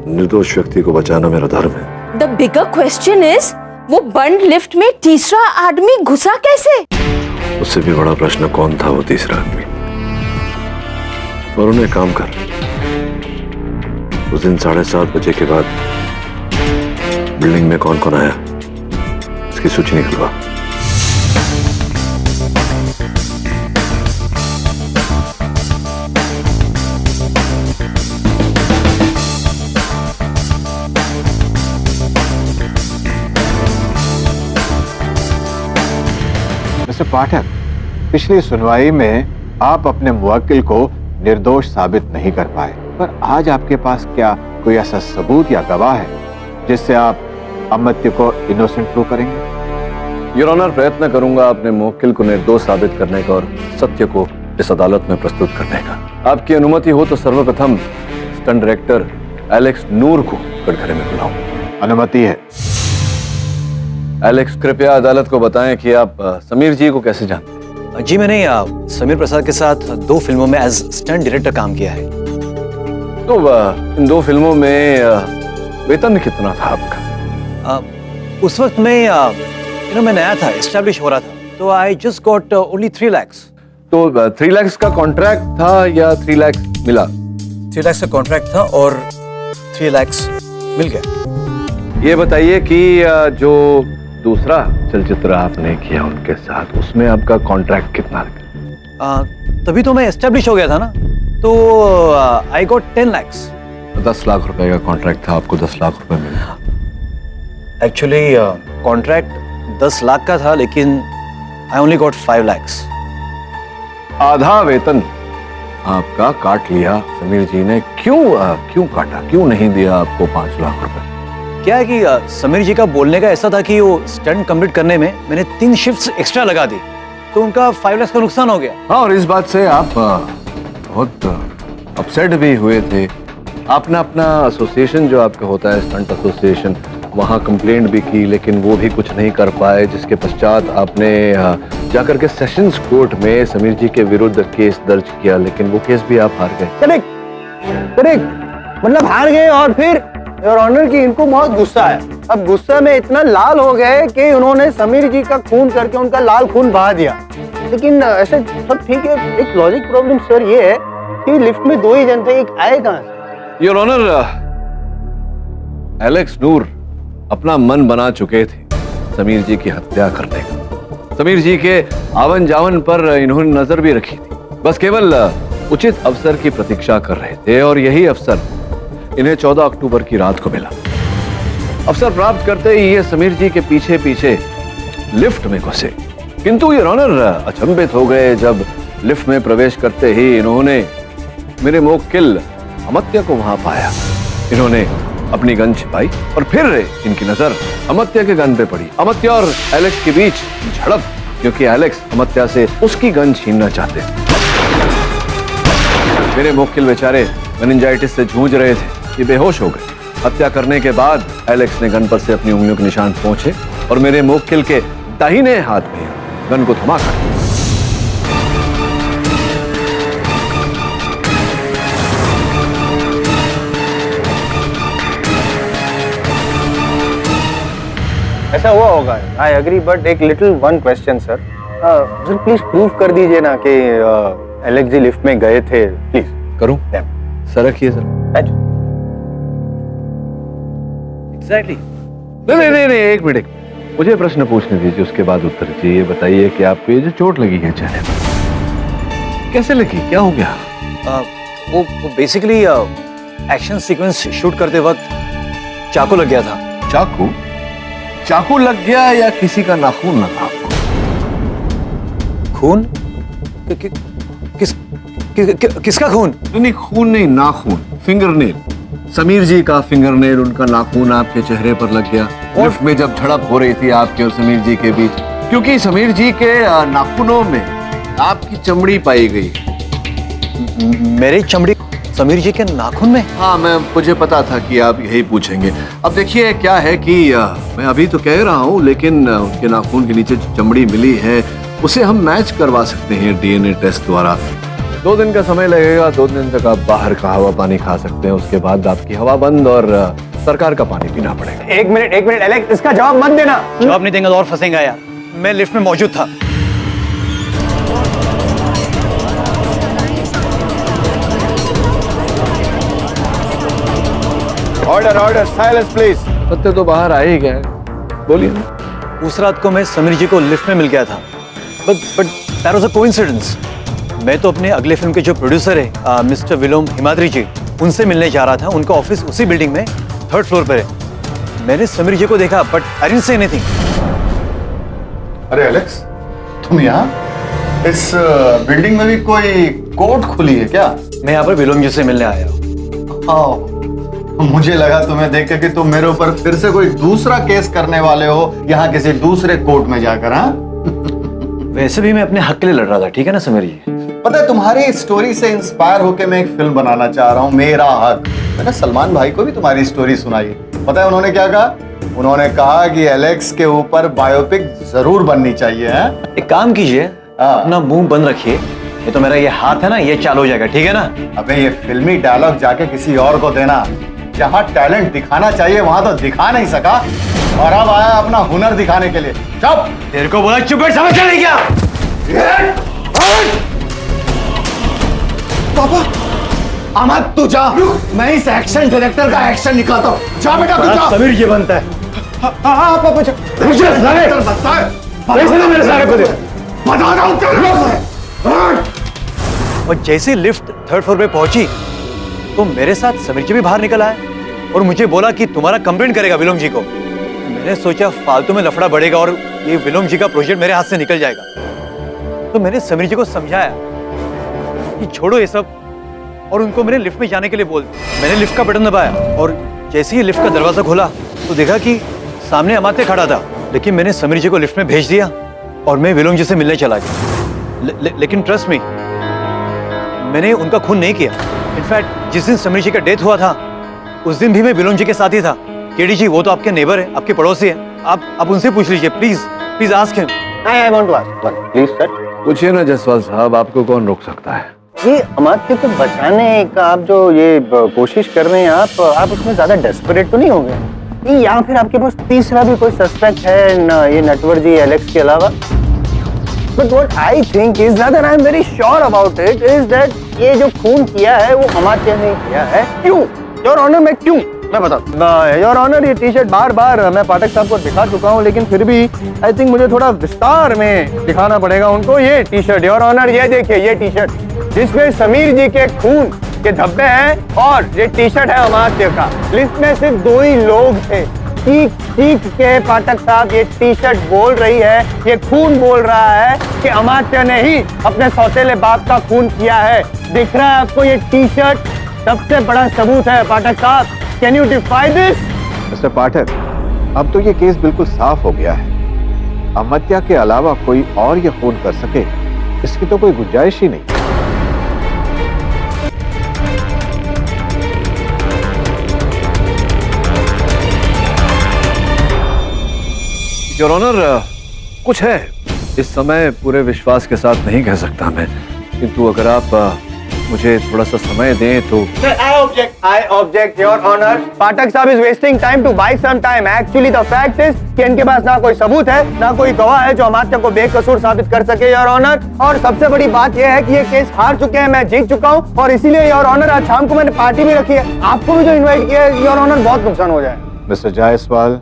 निर्दोष व्यक्ति को बचाना मेरा धर्म है। द बिगर क्वेश्चन इज, वो बंद लिफ्ट में तीसरा आदमी घुसा कैसे? उससे भी बड़ा प्रश्न, कौन था वो तीसरा आदमी? वरुण, एक काम कर, उस दिन 7:30 बजे के बाद बिल्डिंग में कौन कौन आया इसकी सूची निकलवा। मिस्टर पाठक, पिछली सुनवाई में आप अपने मुवक्किल को निर्दोष साबित नहीं कर पाए, पर आज आपके पास क्या कोई ऐसा सबूत या गवाह है जिससे आप अमर्त्य को इनोसेंट प्रूव करेंगे? योर ऑनर, प्रयत्न करूंगा अपने मुवक्किल को निर्दोष साबित करने का और सत्य को इस अदालत में प्रस्तुत करने का। आपकी अनुमति हो तो सर्वप्रथम स्टंट डायरेक्टर एलेक्स नूर को कटघरे में बुलाऊं। अनुमति है। एलेक्स, कृपया अदालत को बताएं कि आप समीर जी को कैसे जानते हैं? जी, मैंने समीर प्रसाद के साथ 2 फिल्मों में एज स्टंट डायरेक्टर काम किया है। तो इन 2 फिल्मों में वेतन कितना था आपका? उस वक्त मैं नया था, एस्टैब्लिश हो रहा था, तो I just got only 3 lakhs। तो 3 lakhs का कॉन्ट्रैक्ट था या 3 lakhs मिला? 3 lakhs का कॉन्ट्रैक्ट था और 3 lakhs मिल गया। ये बताइए कि जो दूसरा चलचित्र आपने किया उनके साथ, उसमें आपका कॉन्ट्रैक्ट कितना? तभी तो मैं एस्टैब्लिश हो गया था ना, तो आई गॉट 10 lakhs। 10 लाख रुपए का कॉन्ट्रैक्ट था, आपको 10 लाख रुपए मिला? एक्चुअली कॉन्ट्रैक्ट 10 लाख का था, लेकिन आई ओनली गॉट 5 lakhs। आधा वेतन आपका काट लिया समीर जी ने। क्यों काटा? क्यों नहीं दिया आपको 5 लाख रुपए? क्या है कि समीर जी का बोलने का ऐसा था कि वो स्टंट कंप्लीट करने में मैंने 3 शिफ्ट्स एक्स्ट्रा लगा दी, तो उनका 5 लाख का नुकसान हो गया। हाँ, और इस बात से आप बहुत अपसेट भी हुए थे। आपने अपना एसोसिएशन जो आपका होता है, स्टंट एसोसिएशन, वहाँ कंप्लेंट भी की, लेकिन वो भी कुछ नहीं कर पाए, जिसके पश्चात आपने जाकर के सेशंस कोर्ट में समीर जी के विरुद्ध केस दर्ज किया, लेकिन वो केस भी आप हार गए। करेक्ट, मतलब हार गए। और फिर योर ऑनर की इनको बहुत गुस्सा है। अब गुस्से में इतना लाल हो गए कि उन्होंने समीर जी का खून करके उनका लाल खून बहा दिया। लेकिन ऐसे सब ठीक है, एक लॉजिक प्रॉब्लम सर ये है कि लिफ्ट में 2 ही जन थे, एक आए कहां से? योर ऑनर, एलेक्स नूर अपना मन बना चुके थे समीर जी की हत्या करने का। समीर जी के आवन जावन पर इन्होंने नजर भी रखी थी, बस केवल उचित अवसर की प्रतीक्षा कर रहे थे, और यही अवसर इन्हें 14 अक्टूबर की रात को मिला। अवसर प्राप्त करते ही ये समीर जी के पीछे पीछे लिफ्ट में घुसे, किंतु ये ऑनर अचंभित हो गए जब लिफ्ट में प्रवेश करते ही इन्होंने मेरे मुवक्किल अमर्त्य को वहां पाया। इन्होंने अपनी गन छिपाई और फिर इनकी नजर अमर्त्य के गन पे पड़ी। अमर्त्य और एलेक्स के बीच झड़प, क्योंकि एलेक्स अमर्त्य से उसकी गन छीनना चाहते थे। मेरे मुवक्किल बेचारे मेनिंजाइटिस से जूझ रहे थे, ये बेहोश हो गए। हत्या करने के बाद एलेक्स ने गन पर से अपनी उंगलियों के निशान पोंछे और मेरे मुवक्किल के दाहिने हाथ में गन को थमा कर दिया। ऐसा हुआ होगा, आई एग्री, बट एक little one question sir. Sir please prove कर दीजिए ना कि एलेक्स जी लिफ्ट में गए थे, प्लीज। करूं? सर रखिए सर। एग्जैक्टली। नहीं, एक मिनट, मुझे प्रश्न पूछने दीजिए, उसके बाद उत्तर दीजिए। ये बताइए कि आपको ये जो चोट लगी है चेहरे पर, कैसे लगी? क्या हो गया? वो बेसिकली एक्शन सीक्वेंस शूट करते वक्त चाकू लग गया था। चाकू? चाकू लग गया या किसी का नाखून लगा आपको? खून? किसका खून? नहीं, खून नहीं, नाखून, फिंगरनेल। समीर जी का फिंगरनेल, उनका नाखून आपके चेहरे पर लग गया लिफ्ट में जब झड़प हो रही थी आपके और समीर जी के बीच, क्योंकि समीर जी के नाखूनों में आपकी चमड़ी पाई गई। मेरी चमड़ी समीर जी के नाखून में? हाँ, मुझे पता था कि आप यही पूछेंगे। अब देखिए क्या है कि मैं अभी तो कह रहा हूँ, लेकिन उनके नाखून के नीचे जो चमड़ी मिली है उसे हम मैच करवा सकते हैं डीएनए टेस्ट द्वारा। 2 दिन का समय लगेगा, 2 दिन तक आप बाहर का हवा पानी खा सकते हैं, उसके बाद आपकी हवा बंद और सरकार का पानी पीना पड़ेगा। एक मिनट एलेक्स, इसका जवाब मत देना। जवाब नहीं देंगे तो और फंसेगा यार। मैं लिफ्ट में मौजूद था। Order, silence please. सत्य तो बाहर आ ही गए, बोलिए। उस रात को मैं समीर जी को लिफ्ट में मिल गया था, but that was a coincidence. मैं तो अपने अगले फिल्म के जो प्रोड्यूसर है मिस्टर विलोम हिमाद्री जी, उनसे मिलने जा रहा था। उनका ऑफिस उसी बिल्डिंग में 3rd फ्लोर पर है। मैंने समीर जी को देखा, but I didn't say anything. अरे एलेक्स, तुम यहाँ? इस बिल्डिंग में भी कोई कोर्ट खुली है क्या? मैं यहाँ पर विलोम जी से मिलने आया हूँ। मुझे लगा तुम्हें देख के कि तुम मेरे ऊपर फिर से कोई दूसरा केस करने वाले हो, यहाँ किसी दूसरे कोर्ट में जाकर। हाँ, वैसे भी मैं अपने हक के लिए लड़ रहा था, ठीक है ना समीर जी? पता है, तुम्हारी स्टोरी से इंस्पायर होकर मैं एक फिल्म बनाना चाह रहा हूँ, मेरा हक। मैंने सलमान भाई को भी तुम्हारी स्टोरी सुनाई। पता है उन्होंने क्या कहा? उन्होंने कहा कि एलेक्स के ऊपर बायोपिक जरूर बननी चाहिए। है? एक काम कीजिए, अपना मुंह बंद रखिए। ये तो मेरा ये हाथ है ना, ये चालू हो जाएगा, ठीक है ना? अबे ये फिल्मी डायलॉग जाके किसी और को देना। जहाँ टैलेंट दिखाना चाहिए वहां तो दिखा नहीं सका, और अब आया अपना हुनर दिखाने के लिए। चुप! तेरे को बोला चुप बैठ, समझ चली क्या? पापा, अमत तू जा, मैं इस एक्शन डायरेक्टर का एक्शन निकालता हूँ। जा बेटा, तू जा। समीर जी बनता है। हाँ पापा, जा। मुझे डायरेक्टर बनता है। मेरे सारे को दे। बता रहा हूँ। और जैसे लिफ्ट 3rd फ्लोर पे पहुंची तो मेरे साथ समीर जी भी बाहर निकल आए और मुझे बोला कि तुम्हारा कंप्लेंट करेगा विलोम जी को। मैंने सोचा फालतू में लफड़ा बढ़ेगा और ये विलोम जी का प्रोजेक्ट मेरे हाथ से निकल जाएगा। तो मैंने समीर जी को समझाया कि छोड़ो ये सब, और उनको मैंने लिफ्ट में जाने के लिए बोल दिया। मैंने लिफ्ट का बटन दबाया और जैसे ही लिफ्ट का दरवाजा खोला तो देखा कि सामने अमात्य खड़ा था, लेकिन मैंने समीर जी को लिफ्ट में भेज दिया और मैं विलोम जी से मिलने चला गया। लेकिन ट्रस्ट मी, मैंने उनका खून नहीं किया। इनफैक्ट जिस दिन समीर जी का डेथ हुआ था उस दिन भी मैं विलोम जी के साथ ही था। केडी जी, वो तो आपके नेबर है, आपके पड़ोसी हैं। आप उनसे पूछ लीजिए, please ask him. I want to ask please sir. पूछिए ना जायसवाल साहब, आपको कौन रोक सकता है? ये अमात्य को बचाने का आप जो ये कोशिश कर रहे हैं, आप उसमें ज्यादा डेस्परेट तो नहीं हो गए? या फिर आपके पास तीसरा भी कोई सस्पेक्ट है न, ये नटवर जी एलेक्स के अलावा? But what I think is that, and I'm very sure about it, is that ये जो खून किया है वो अमात्य ने किया है। क्यों? योर ऑनर, मैं क्यों? मैं बताता। योर ऑनर, ये टी शर्ट बार बार मैं पाठक साहब को दिखा चुका हूँ, लेकिन फिर भी आई थिंक मुझे थोड़ा विस्तार में दिखाना पड़ेगा उनको। ये टी शर्ट, योर ऑनर, ये देखिए, ये टी शर्ट जिसमें समीर जी के खून के धब्बे हैं, और ये टी शर्ट है अमात्य का। लिस्ट में सिर्फ 2 ही लोग थे। चीख के पाठक साहब, ये टी शर्ट बोल रही है, ये खून बोल रहा है कि अमात्य ने ही अपने सौतेले बाप का खून किया है। दिख रहा है आपको? ये टी शर्ट सबसे बड़ा सबूत है पाठक साहब। Can you defy this? Mister Pathak, अब तो ये केस बिल्कुल साफ हो गया है। अमात्य के अलावा कोई और ये खून कर सके, इसकी तो कोई गुंजाइश ही नहीं। योर ऑनर, कुछ है इस समय पूरे विश्वास के साथ नहीं कह सकता मैं, किंतु अगर आप मुझे थोड़ा सा समय दें तो। I object, Your Honor. पाठक साहब is wasting time to buy some time. Actually, the fact is कि इनके पास ना कोई सबूत है, ना कोई गवाह है जो अमात्य को बेकसूर साबित कर सके, Your Honor. और सबसे बड़ी बात यह है कि ये केस हार चुके हैं, मैं जीत चुका हूँ, और इसीलिए Your Honor आज शाम को मैंने पार्टी भी रखी है। आपको भी जो इन्वाइट किया है, Your Honor, बहुत नुकसान हो जाए। मिस्टर जायसवाल,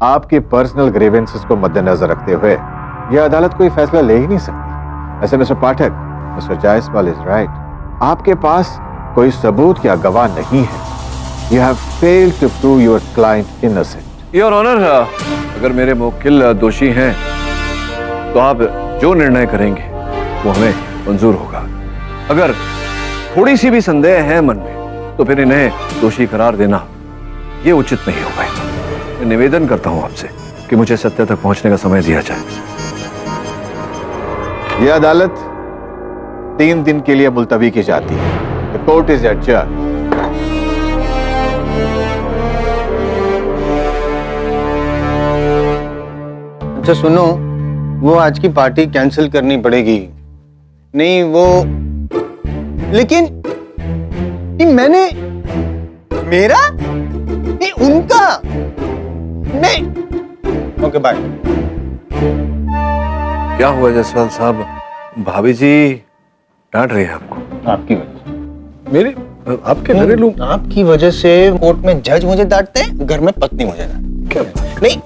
आपकी पर्सनल ग्रीवेंसेस को मद्देनजर रखते हुए यह अदालत कोई फैसला ले ही नहीं सकती। ऐसे mister Pathak, mister Jaiswal is right, आपके पास कोई सबूत या गवाह नहीं है। You have failed to prove your client innocent. Your honour, अगर मेरे मुवक्किल दोषी हैं तो आप जो निर्णय करेंगे वो हमें मंजूर होगा। अगर थोड़ी सी भी संदेह है मन में तो फिर इन्हें दोषी करार देना ये उचित नहीं होगा। मैं निवेदन करता हूं आपसे कि मुझे सत्य तक पहुंचने का समय दिया जाए। यह अदालत 3 दिन के लिए मुलतवी की जाती है। The court is adjourned. अच्छा सुनो, वो आज की पार्टी कैंसिल करनी पड़ेगी। नहीं वो, लेकिन मैंने मेरा नहीं उनका नहीं। Okay bye. क्या हुआ जायसवाल साहब, भाभी जी डांट रही है आपको? आपकी वजह, मेरे आपके घरेलू आपकी वजह से कोर्ट में जज मुझे डांटते हैं, घर में पत्नी मुझे डांटती। क्या? नहीं,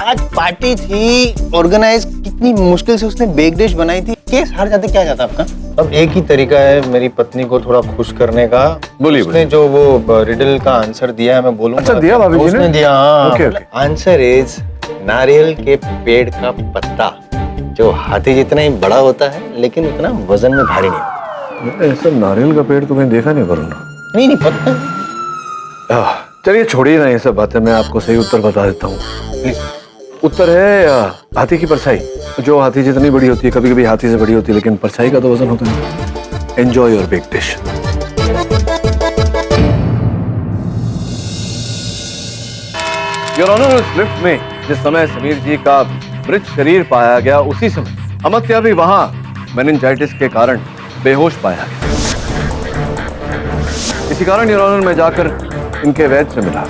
आज पार्टी थी ऑर्गेनाइज, कितनी मुश्किल से उसने बेक डिश बनाई थी। केस हार जाते क्या जाता आपका? अब एक ही तरीका है मेरी पत्नी को थोड़ा खुश करने का। बोलिए, उसने जो वो रिडल का आंसर दिया है मैं बोलूंगा। अच्छा दिया भाभी जी ने? उसने दिया, हाँ। Okay, okay. आंसर इज नारियल के पेड़ का पत्ता जो हाथी जितना ही बड़ा होता है लेकिन उतना वजन में भारी नहीं होता। मैंने ऐसा नारियल का पेड़ तुम्हें देखा नहीं वरुण। नहीं पत्ता। चलिए छोड़िए ना ये सब बातें, मैं आपको सही उत्तर बता देता हूँ। उत्तर है हाथी की परछाई, जो हाथी जितनी बड़ी होती है, कभी कभी हाथी से बड़ी होती है, लेकिन परछाई का तो वजन होता है। Enjoy your bake dish. Your honour, उस लिफ्ट में जिस समय समीर जी का मृत शरीर पाया गया उसी समय अमत्या भी वहां मेनिंजाइटिस के कारण बेहोश पाया गया। इसी कारण योर ऑनर मैं जाकर इनके वैद्य से मिला।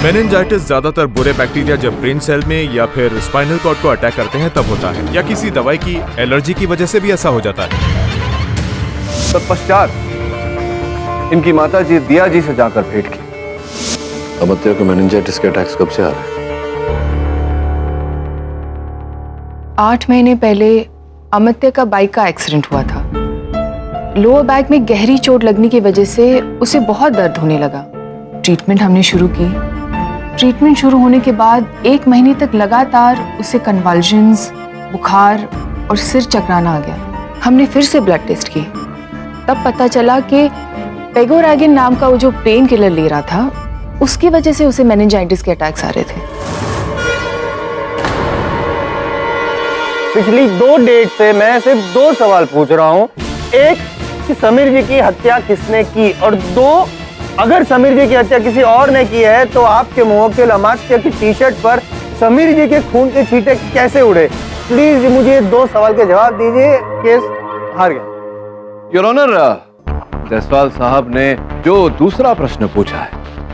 मेनिंजाइटिस ज्यादातर बुरे बैक्टीरिया जब ब्रेन सेल में या फिर स्पाइनल कॉर्ड को अटैक करते हैं तब होता है, या किसी दवाई की एलर्जी की वजह से भी ऐसा हो जाता है। तत्पश्चात इनकी माता जी दिया जी से जाकर भेंट की। अमत्या को मेनिंजाइटिस के अटैक्स कब से आ रहे हैं? 8 महीने पहले अमत्या का बाइक का एक्सीडेंट हुआ था। लोअर बैक में गहरी चोट लगने की वजह से उसे बहुत दर्द होने लगा। ट्रीटमेंट हमने शुरू की। ट्रीटमेंट शुरू होने के बाद 1 महीने तक लगातार उसे कन्वल्जन्स, बुखार और सिर चकराना आ गया। हमने फिर से ब्लड टेस्ट किए, तब पता चला कि पेगोरैगिन नाम का वो जो पेन किलर ले रहा था उसकी वजह से उसे मेनिंजाइटिस के अटैक्स आ रहे थे। पिछली 2 डेट से मैं सिर्फ 2 सवाल पूछ रहा हूँ। एक कि समीर जी की हत्या किसने की, और 2 अगर समीर जी की हत्या किसी और ने की है तो आपके मुवक्किल अमात्य की टी शर्ट पर समीर जी के खून के छींटे कैसे उड़े? प्लीज मुझे 2 सवाल के जवाब दीजिए। केस हार गया। योर ऑनर, जायसवाल साहब ने जो दूसरा प्रश्न पूछा है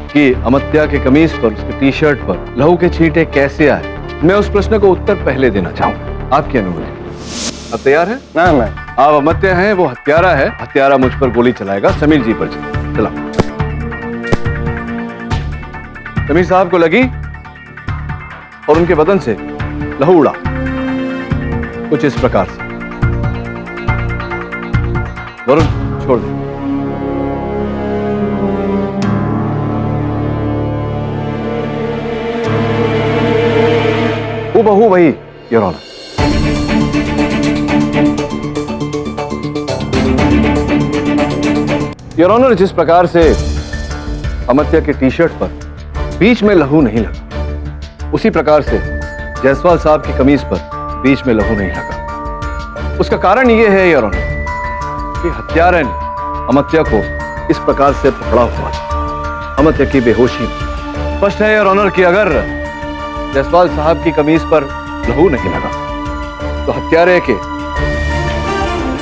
कि अमत्या के कमीज पर, उसके टी शर्ट पर लहू के छींटे कैसे आए, मैं उस प्रश्न को उत्तर पहले देना चाहूंगा। आपकी अनुमति? आप तैयार हैं? ना मैं। आप अमत्या हैं, वो हत्यारा है। हत्यारा मुझ पर गोली चलाएगा, समीर जी पर चला। समीर साहब को लगी और उनके बदन से लहू उड़ा कुछ इस प्रकार से। वरुण छोड़ दो। हूबहू वही योर ऑनर। योर ऑनर, जिस प्रकार से अमत्या के टी शर्ट पर बीच में लहू नहीं लगा, उसी प्रकार से जायसवाल साहब की कमीज पर बीच में लहू नहीं लगा। उसका कारण यह है योर ऑनर कि हत्यारे ने अमत्या को इस प्रकार से पकड़ा हुआ था। अमत्या की बेहोशी स्पष्ट है योर ऑनर कि अगर जायसवाल साहब की कमीज पर लहू नहीं लगा तो हत्यारे के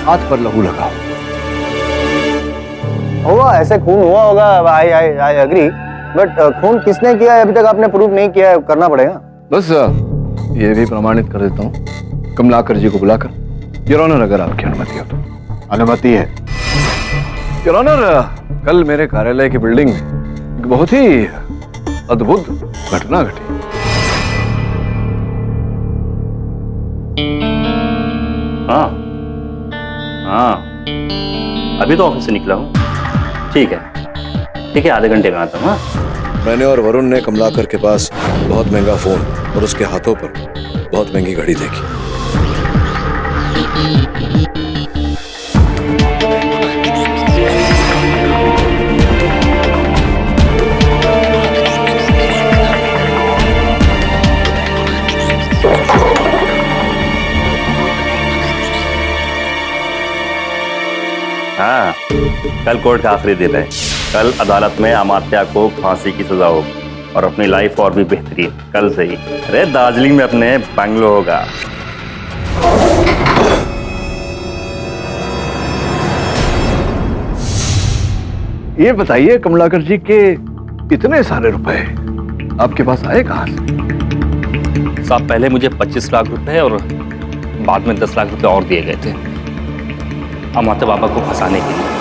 हाथ पर लहू लगा हुआ। ऐसे खून हुआ होगा, आई एग्री, बट खून किसने किया है अभी तक आपने प्रूव नहीं किया है, करना पड़ेगा। बस ये भी प्रमाणित कर देता हूँ कमलाकर जी को बुलाकर। योर ऑनर, अगर आपकी अनुमति हो तो। अनुमति है। योर ऑनर, कल मेरे कार्यालय की बिल्डिंग में एक बहुत ही अद्भुत घटना घटी। हाँ हाँ, अभी तो ऑफिस से निकला हूँ। ठीक है आधे घंटे में आता हूँ। हाँ मैंने और वरुण ने कमलाकर के पास बहुत महंगा फोन और उसके हाथों पर बहुत महंगी घड़ी देखी। हाँ, कल कोर्ट का आखिरी दिन है। कल अदालत में अमात्या को फांसी की सजा होगी और अपनी लाइफ और भी बेहतरीन कल से ही। अरे दार्जिलिंग में अपने बंगलो होगा। ये बताइए कमलाकर जी के इतने सारे रुपए आपके पास आए कहां से? साहब, पहले मुझे 25 लाख रुपए और बाद में 10 लाख रुपए और दिए गए थे अमात्या बाबा को फंसाने के लिए।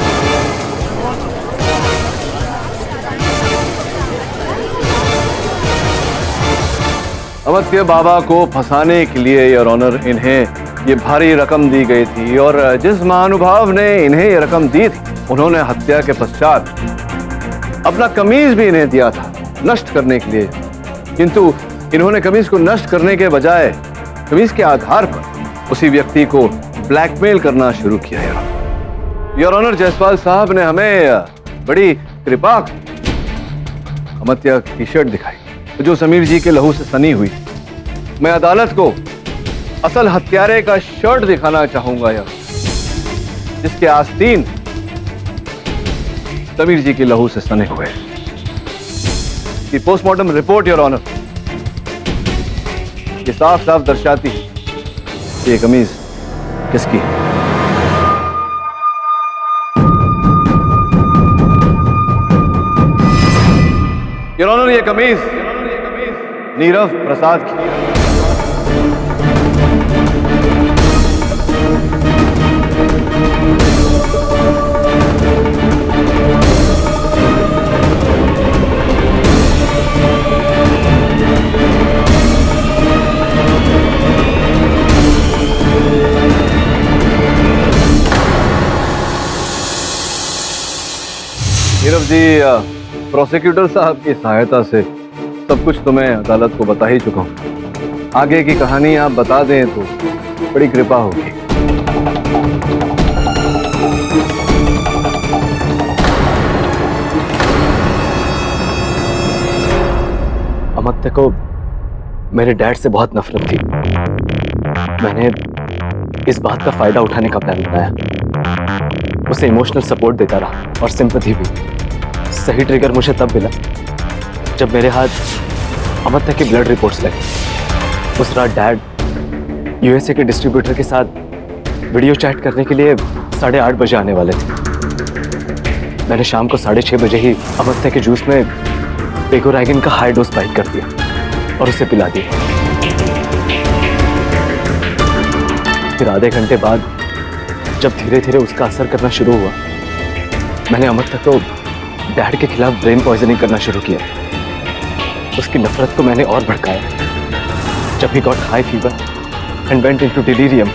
अमात्या बाबा को फंसाने के लिए योर ऑनर इन्हें ये भारी रकम दी गई थी और जिस महानुभाव ने इन्हें ये रकम दी थी उन्होंने हत्या के पश्चात अपना कमीज भी इन्हें दिया था नष्ट करने के लिए, किंतु इन्होंने कमीज को नष्ट करने के बजाय कमीज के आधार पर उसी व्यक्ति को ब्लैकमेल करना शुरू किया। योर ऑनर, जायसवाल साहब ने हमें बड़ी कृपा अमात्या की शर्ट दिखाई जो समीर जी के लहू से सनी हुई। मैं अदालत को असल हत्यारे का शर्ट दिखाना चाहूंगा यार, जिसके आस्तीन समीर जी के लहू से सने हुए। कि पोस्टमार्टम रिपोर्ट योर ऑनर ये साफ साफ दर्शाती है कि ये कमीज किसकी है। योर ऑनर, ये कमीज नीरव प्रसाद की है। नीरव जी, प्रोसिक्यूटर साहब की सहायता से सब कुछ तो मैं अदालत को बता ही चुका हूं। आगे की कहानी आप बता दें तो बड़ी कृपा होगी। अमात्या को मेरे डैड से बहुत नफरत थी। मैंने इस बात का फायदा उठाने का प्लान बनाया। उसे इमोशनल सपोर्ट देता रहा और सिंपैथी भी। सही ट्रिगर मुझे तब मिला जब मेरे हाथ अमात्या की ब्लड रिपोर्ट्स लगी। उस रात डैड यूएसए के डिस्ट्रीब्यूटर के साथ वीडियो चैट करने के लिए 8:30 बजे आने वाले थे। मैंने शाम को 6:30 बजे ही अमात्या के जूस में पेगोरैगिन का हाई डोज स्पाइक कर दिया और उसे पिला दिया। फिर आधे घंटे बाद जब धीरे धीरे उसका असर करना शुरू हुआ, मैंने अमात्या को डैड के खिलाफ ब्रेन पॉइजनिंग करना शुरू किया। उसकी नफरत को मैंने और भड़काया। जब he got high fever and went into delirium,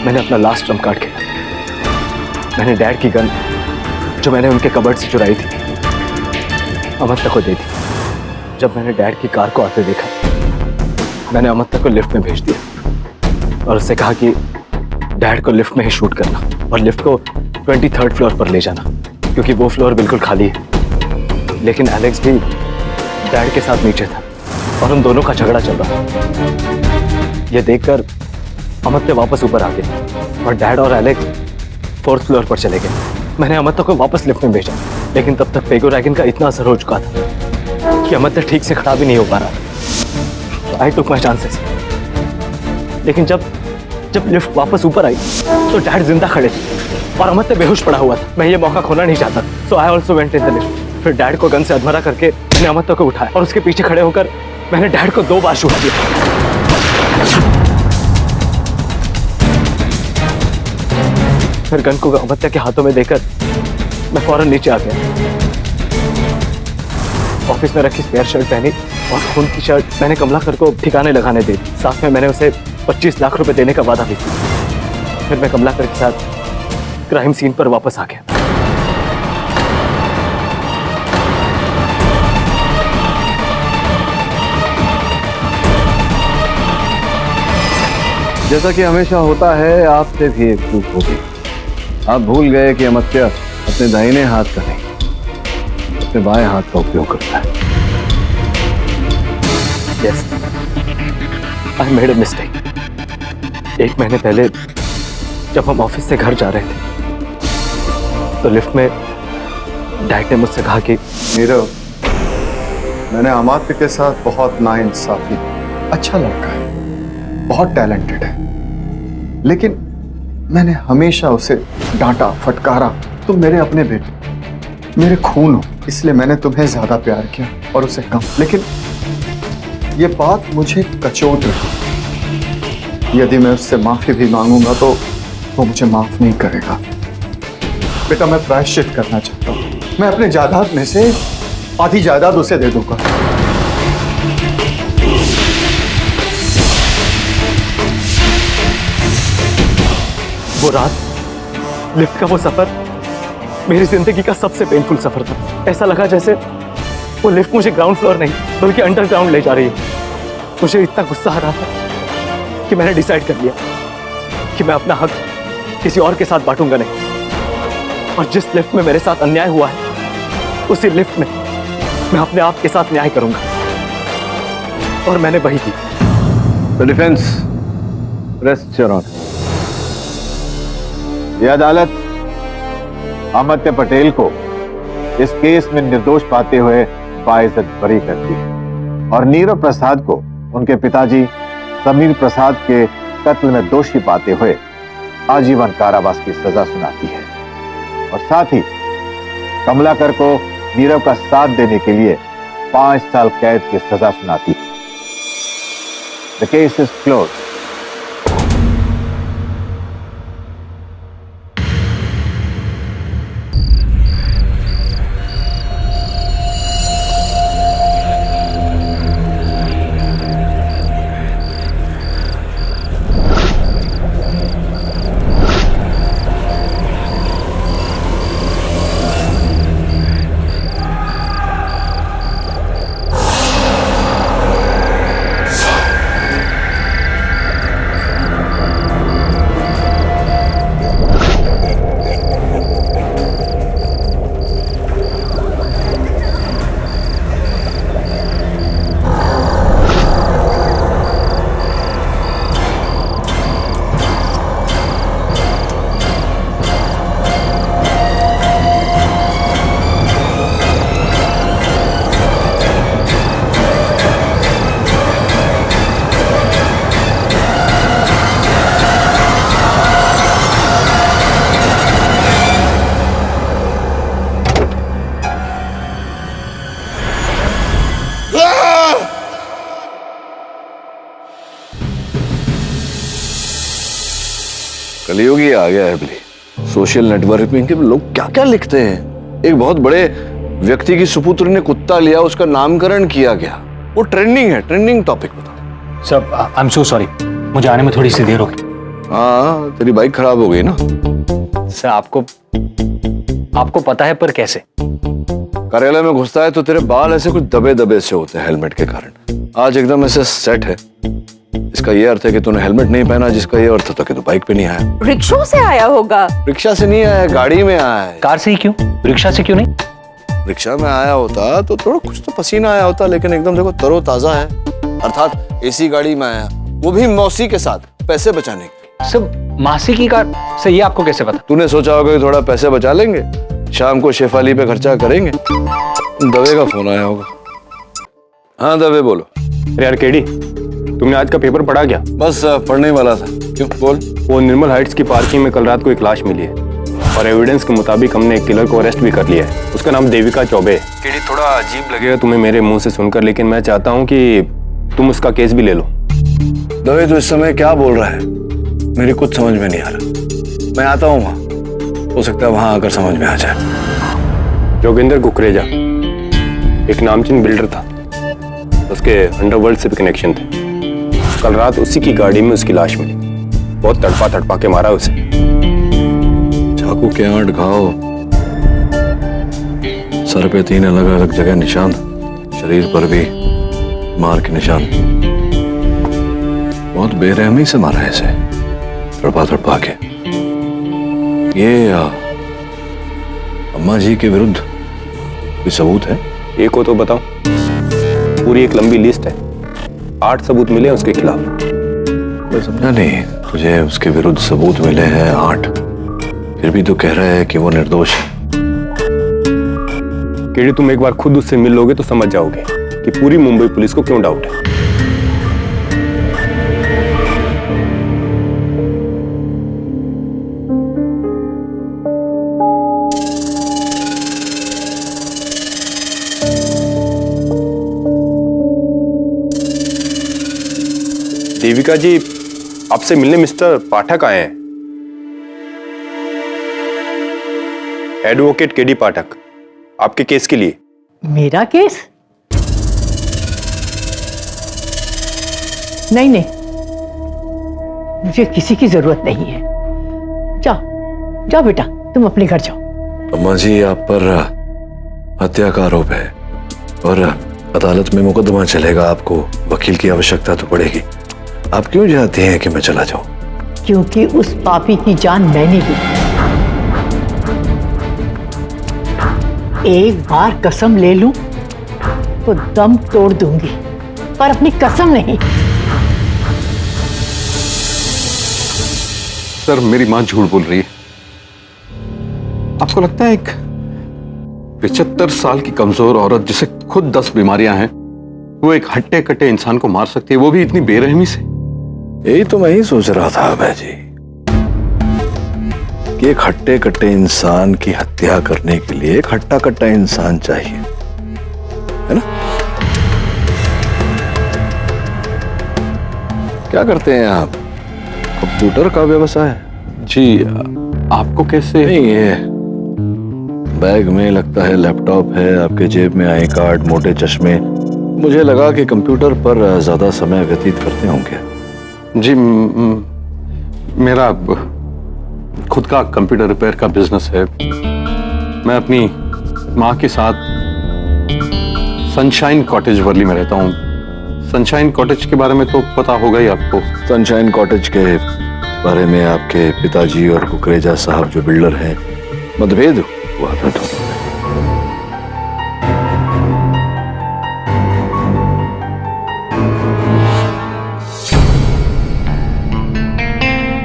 मैंने अपना लास्ट ट्रम्प कार्ड खेला। मैंने डैड की गन जो मैंने उनके कबर्ड से चुराई थी अमात्या को दे दी। जब मैंने डैड की कार को आते देखा, मैंने अमात्या को लिफ्ट में भेज दिया और उससे कहा कि डैड को लिफ्ट में ही शूट करना और लिफ्ट को 23rd फ्लोर पर ले जाना, क्योंकि वो फ्लोर बिल्कुल खाली है। लेकिन एलेक्स भी डैड के साथ नीचे था और उन दोनों का झगड़ा चल रहा था। यह देखकर अमात्या वापस ऊपर आ गया और डैड और एलेक्स 4th फ्लोर पर चले गए। मैंने अमात्या को वापस लिफ्ट में भेजा, लेकिन तब तक पेगोरैगिन का इतना असर हो चुका था कि अमात्या ठीक से खड़ा भी नहीं हो पा रहा। आई टुक माय चांसेस। लेकिन जब लिफ्ट वापस ऊपर आई तो डैड जिंदा खड़े थे और अमात्या बेहोश पड़ा हुआ था। मैं ये मौका खोना नहीं चाहता, so I also went in the lift. फिर डैड को गन से अधमरा करके मैंने अमात्या को उठाया और उसके पीछे खड़े होकर मैंने डैड को 2 बार शूट किया। फिर गन को अमात्या के हाथों में देकर मैं फौरन नीचे आ गया। ऑफिस में रखी स्पेयर शर्ट पहनी और खून की शर्ट मैंने कमलाकर को ठिकाने लगाने दी। साथ में मैंने उसे 25 लाख रुपए देने का वादा भी किया। फिर मैं कमलाकर के साथ क्राइम सीन पर वापस आ गया। जैसा कि हमेशा होता है, आपसे भी एक चूक होगी। आप भूल गए कि अमात्य अपने दाहिने हाथ का नहीं, अपने बाएं हाथ का उपयोग करता है। Yes, I made a mistake. 1 महीने पहले जब हम ऑफिस से घर जा रहे थे तो लिफ्ट में डैड ने मुझसे कहा कि नीरव, मैंने अमात्य के साथ बहुत नाइंसाफी। अच्छा लड़का है, बहुत टैलेंटेड है, लेकिन मैंने हमेशा उसे डांटा फटकारा। तुम मेरे अपने बेटे, मेरे खून हो, इसलिए मैंने तुम्हें ज्यादा प्यार किया और उसे कम। लेकिन ये बात मुझे कचोट रही। यदि मैं उससे माफी भी मांगूंगा तो वो मुझे माफ नहीं करेगा। बेटा, मैं प्रायश्चित करना चाहता हूँ। मैं अपने जायदाद में से आधी जायदाद उसे दे दूंगा। वो रात, लिफ्ट का वो सफर मेरी जिंदगी का सबसे पेनफुल सफर था। ऐसा लगा जैसे वो लिफ्ट मुझे ग्राउंड फ्लोर नहीं बल्कि अंडरग्राउंड ले जा रही है। मुझे इतना गुस्सा आ रहा था कि मैंने डिसाइड कर लिया कि मैं अपना हक किसी और के साथ बांटूंगा नहीं। और जिस लिफ्ट में मेरे साथ अन्याय हुआ है उसी लिफ्ट में मैं अपने आप के साथ न्याय करूंगा। और मैंने वही की। The defence rest your honour. यह अदालत अमात्य पटेल को इस केस में निर्दोष पाते हुए बाइज्जत बरी करती है और नीरव प्रसाद को उनके पिताजी समीर प्रसाद के कत्ल में दोषी पाते हुए आजीवन कारावास की सजा सुनाती है और साथ ही कमलाकर को नीरव का साथ देने के लिए 5 साल कैद की सजा सुनाती है। The case is closed. कलियुगी आ गया है बली। सोशल नेटवर्किंग के लोग क्या क्या लिखते हैं। एक बहुत बड़े व्यक्ति की सुपुत्री ने कुत्ता लिया, उसका नामकरण किया गया, वो ट्रेंडिंग है, ट्रेंडिंग टॉपिक बता। Sir I am so sorry, मुझे आने में थोड़ी सी देर हो गई। हाँ, तेरी बाइक खराब हो गई ना। सर आपको पता है पर कैसे? कार्यालय में घुसता है तो तेरे बाल ऐसे कुछ दबे दबे से होते हैं हेलमेट के कारण। आज एकदम ऐसे सेट है। इसका ये अर्थ है कि तूने हेलमेट नहीं पहना, जिसका ये अर्थ था कि तू बाइक पे नहीं आया। रिक्शा से आया होगा। रिक्शा से नहीं आया, गाड़ी में आया है। कार से ही क्यों? रिक्शा से क्यों नहीं? रिक्शा में आया होता तो थोड़ा कुछ तो पसीना आया होता, लेकिन एकदम देखो तरोताजा है। अर्थात एसी गाड़ी में आया, वो भी मौसी के साथ, पैसे बचाने के। सब मासी की कार से, ये आपको कैसे पता? तूने सोचा होगा कि थोड़ा पैसे बचा लेंगे, शाम को शेफाली पे खर्चा करेंगे। दवे का फोन आया होगा। हाँ दवे बोलो। यार केडी, तुमने आज का पेपर पढ़ा क्या? बस पढ़ने वाला था। क्यों बोल। वो निर्मल हाइट्स की पार्किंग में कल रात को एक लाश मिली है और एविडेंस के मुताबिक हमने एक किलर को अरेस्ट भी कर लिया है। उसका नाम देविका चौबे। केडी, थोड़ा अजीब लगेगा तुम्हें मेरे मुंह से सुनकर, लेकिन मैं चाहता हूँ कि तुम उसका केस भी ले लो। दवे तू इस समय क्या बोल रहा है? मेरी कुछ समझ में नहीं आ रहा। मैं आता हूँ वहां, हो सकता है वहां आकर समझ में आ जाए। जोगिंदर कुकरेजा एक नामचीन बिल्डर था, उसके अंडरवर्ल्ड से भी कनेक्शन थे। कल रात उसी की गाड़ी में उसकी लाश मिली। बहुत तड़पा के मारा उसे। चाकू के 8 घाव, सर पे 3 अलग अलग जगह निशान, शरीर पर भी मार के निशान। बहुत बेरहमी से मारा है इसे, तड़पा तड़पा के। ये अम्मा जी के विरुद्ध कोई सबूत है? एक को तो बताओ। पूरी एक लंबी लिस्ट है, 8 सबूत मिले उसके खिलाफ। मैं समझा नहीं, तुझे उसके विरुद्ध सबूत मिले हैं 8, फिर भी तो कह रहा है कि वो निर्दोष है। केडी, तुम एक बार खुद उससे मिल लोगे तो समझ जाओगे कि पूरी मुंबई पुलिस को क्यों डाउट है। देविका जी, आपसे मिलने मिस्टर पाठक आए हैं। एडवोकेट केडी पाठक, आपके केस के लिए। मेरा केस? नहीं नहीं, मुझे किसी की जरूरत नहीं है। जाओ जाओ बेटा, तुम अपने घर जाओ। अम्मा जी, आप पर हत्या का आरोप है और अदालत में मुकदमा चलेगा। आपको वकील की आवश्यकता तो पड़ेगी। आप क्यों चाहते हैं कि मैं चला जाऊं? क्योंकि उस पापी की जान मैंने ली। एक बार कसम ले लूं तो दम तोड़ दूंगी, पर अपनी कसम नहीं। सर, मेरी मां झूठ बोल रही है। आपको लगता है एक 75 साल की कमजोर औरत जिसे खुद 10 बीमारियां हैं, वो एक हट्टे कट्टे इंसान को मार सकती है, वो भी इतनी बेरहमी से? यही तो मैं ही सोच रहा था अभय जी, कि एक हट्टे कट्टे इंसान की हत्या करने के लिए एक हट्टा कट्टा इंसान चाहिए, है ना? क्या करते हैं आप? कंप्यूटर का व्यवसाय? जी, आपको कैसे? नहीं, ये बैग में लगता है लैपटॉप है, आपके जेब में आई कार्ड, मोटे चश्मे। मुझे लगा कि कंप्यूटर पर ज्यादा समय व्यतीत करते होंगे। जी, मेरा खुद का कंप्यूटर रिपेयर का बिजनेस है। मैं अपनी माँ के साथ सनशाइन कॉटेज वर्ली में रहता हूँ। सनशाइन कॉटेज के बारे में तो पता होगा ही आपको। सनशाइन कॉटेज के बारे में आपके पिताजी और कुकरेजा साहब जो बिल्डर हैं, मतभेद हुआ था।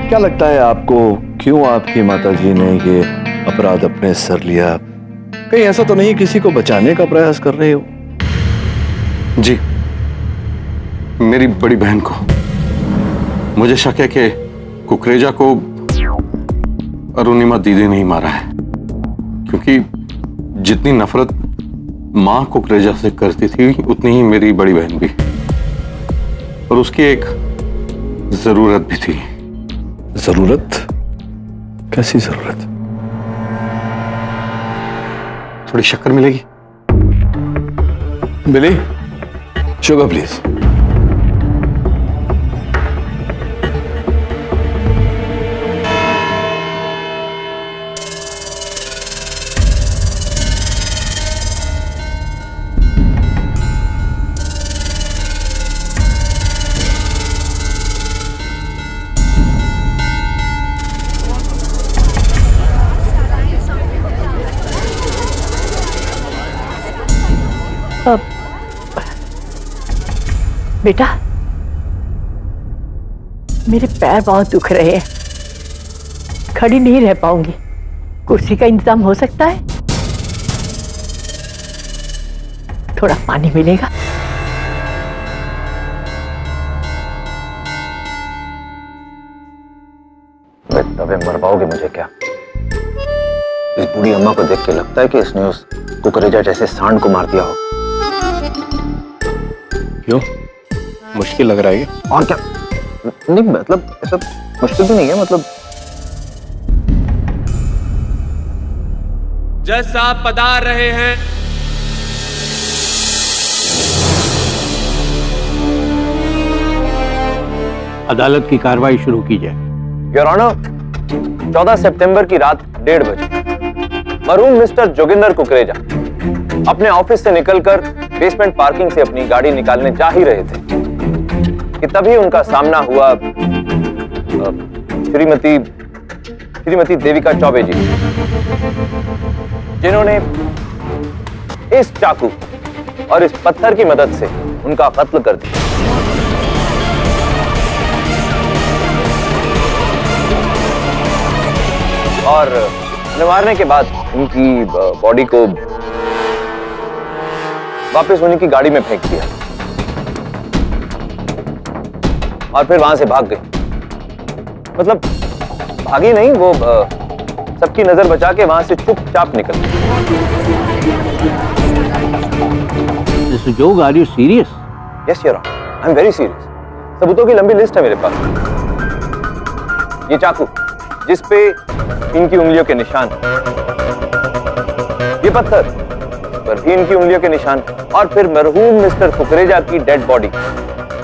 क्या लगता है आपको, क्यों आपकी माताजी ने ये अपराध अपने सर लिया? कहीं ऐसा तो नहीं किसी को बचाने का प्रयास कर रहे हो? जी, मेरी बड़ी बहन को मुझे शक है कि कुकरेजा को अरुणिमा दीदी ने ही मारा है, क्योंकि जितनी नफरत मां कुकरेजा से करती थी उतनी ही मेरी बड़ी बहन भी, और उसकी एक जरूरत भी थी। जरूरत? कैसी जरूरत? थोड़ी शक्कर मिलेगी? बिली, शुगर प्लीज। बेटा, मेरे पैर बहुत दुख रहे हैं, खड़ी नहीं रह पाऊंगी। कुर्सी का इंतजाम हो सकता है? थोड़ा पानी मिलेगा? अबे मर पाओगे मुझे क्या? इस बूढ़ी अम्मा को देख के लगता है कि इसने उस कुकरेजा जैसे सांड को मार दिया हो। क्यों? मुश्किल लग रहा है? और क्या? नहीं, मतलब ऐसा मुश्किल भी नहीं है। मतलब जज साहब पधार रहे हैं। अदालत की कार्रवाई शुरू की जाए। योर ऑनर, 14 सितंबर की रात 1:30 बजे मरहूम मिस्टर जोगिंदर कुकरेजा अपने ऑफिस से निकलकर बेसमेंट पार्किंग से अपनी गाड़ी निकालने जा ही रहे थे कि तभी उनका सामना हुआ श्रीमती देविका चौबे जी, जिन्होंने इस चाकू और इस पत्थर की मदद से उनका कत्ल कर दिया। और मारने के बाद उनकी बॉडी को वापस उन्हीं की गाड़ी में फेंक दिया और फिर वहां से भाग गए। मतलब भागी नहीं, वो सबकी नजर बचा के वहां से चुपचाप निकल गए। Mr. Jog, are you serious? Yes, Your Honor. I'm very serious. सबूतों की लंबी लिस्ट है मेरे पास। ये चाकू जिस पे इनकी उंगलियों के निशान, ये पत्थर पर भी इनकी उंगलियों के निशान, और फिर मरहूम मिस्टर कुकरेजा की डेड बॉडी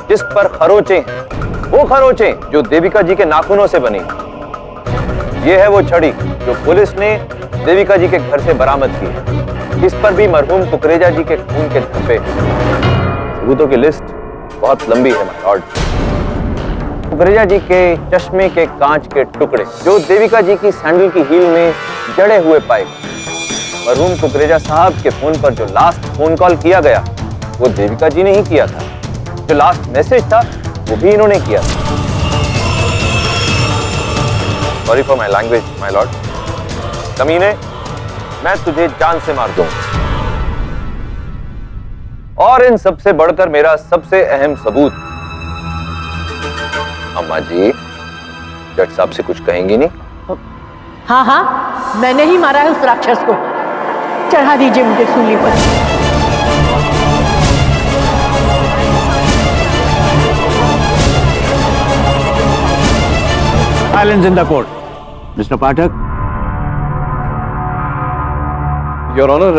जिस पर खरोंचे हैं, वो खरोंचे जो देविका जी के नाखूनों से बनी। ये है वो छड़ी जो पुलिस ने देविका जी के घर से बरामद की है, इस पर भी मरहूम कुकरेजा जी के खून के धब्बे। सबूतों की लिस्ट बहुत लंबी है माय लॉर्ड। कुकरेजा जी के चश्मे के कांच के टुकड़े जो देविका जी की सैंडल की हील में जड़े हुए पाए गए। मरहूम कुकरेजा साहब के फोन पर जो लास्ट फोन कॉल किया गया वो देविका जी ने ही किया था। जो लास्ट मैसेज था वो भी इन्होंने किया था। Sorry for my language my Lord. कमीने, मैं तुझे जान से मार दूंगा। और इन सबसे बढ़कर मेरा सबसे अहम सबूत, अम्मा जी जज साहब से कुछ कहेंगी नहीं? हाँ हाँ, मैंने ही मारा है उस राक्षस को। चढ़ा दीजिए मुझे सूली पर। Silence in the court. Mr. Pathak. Your honour,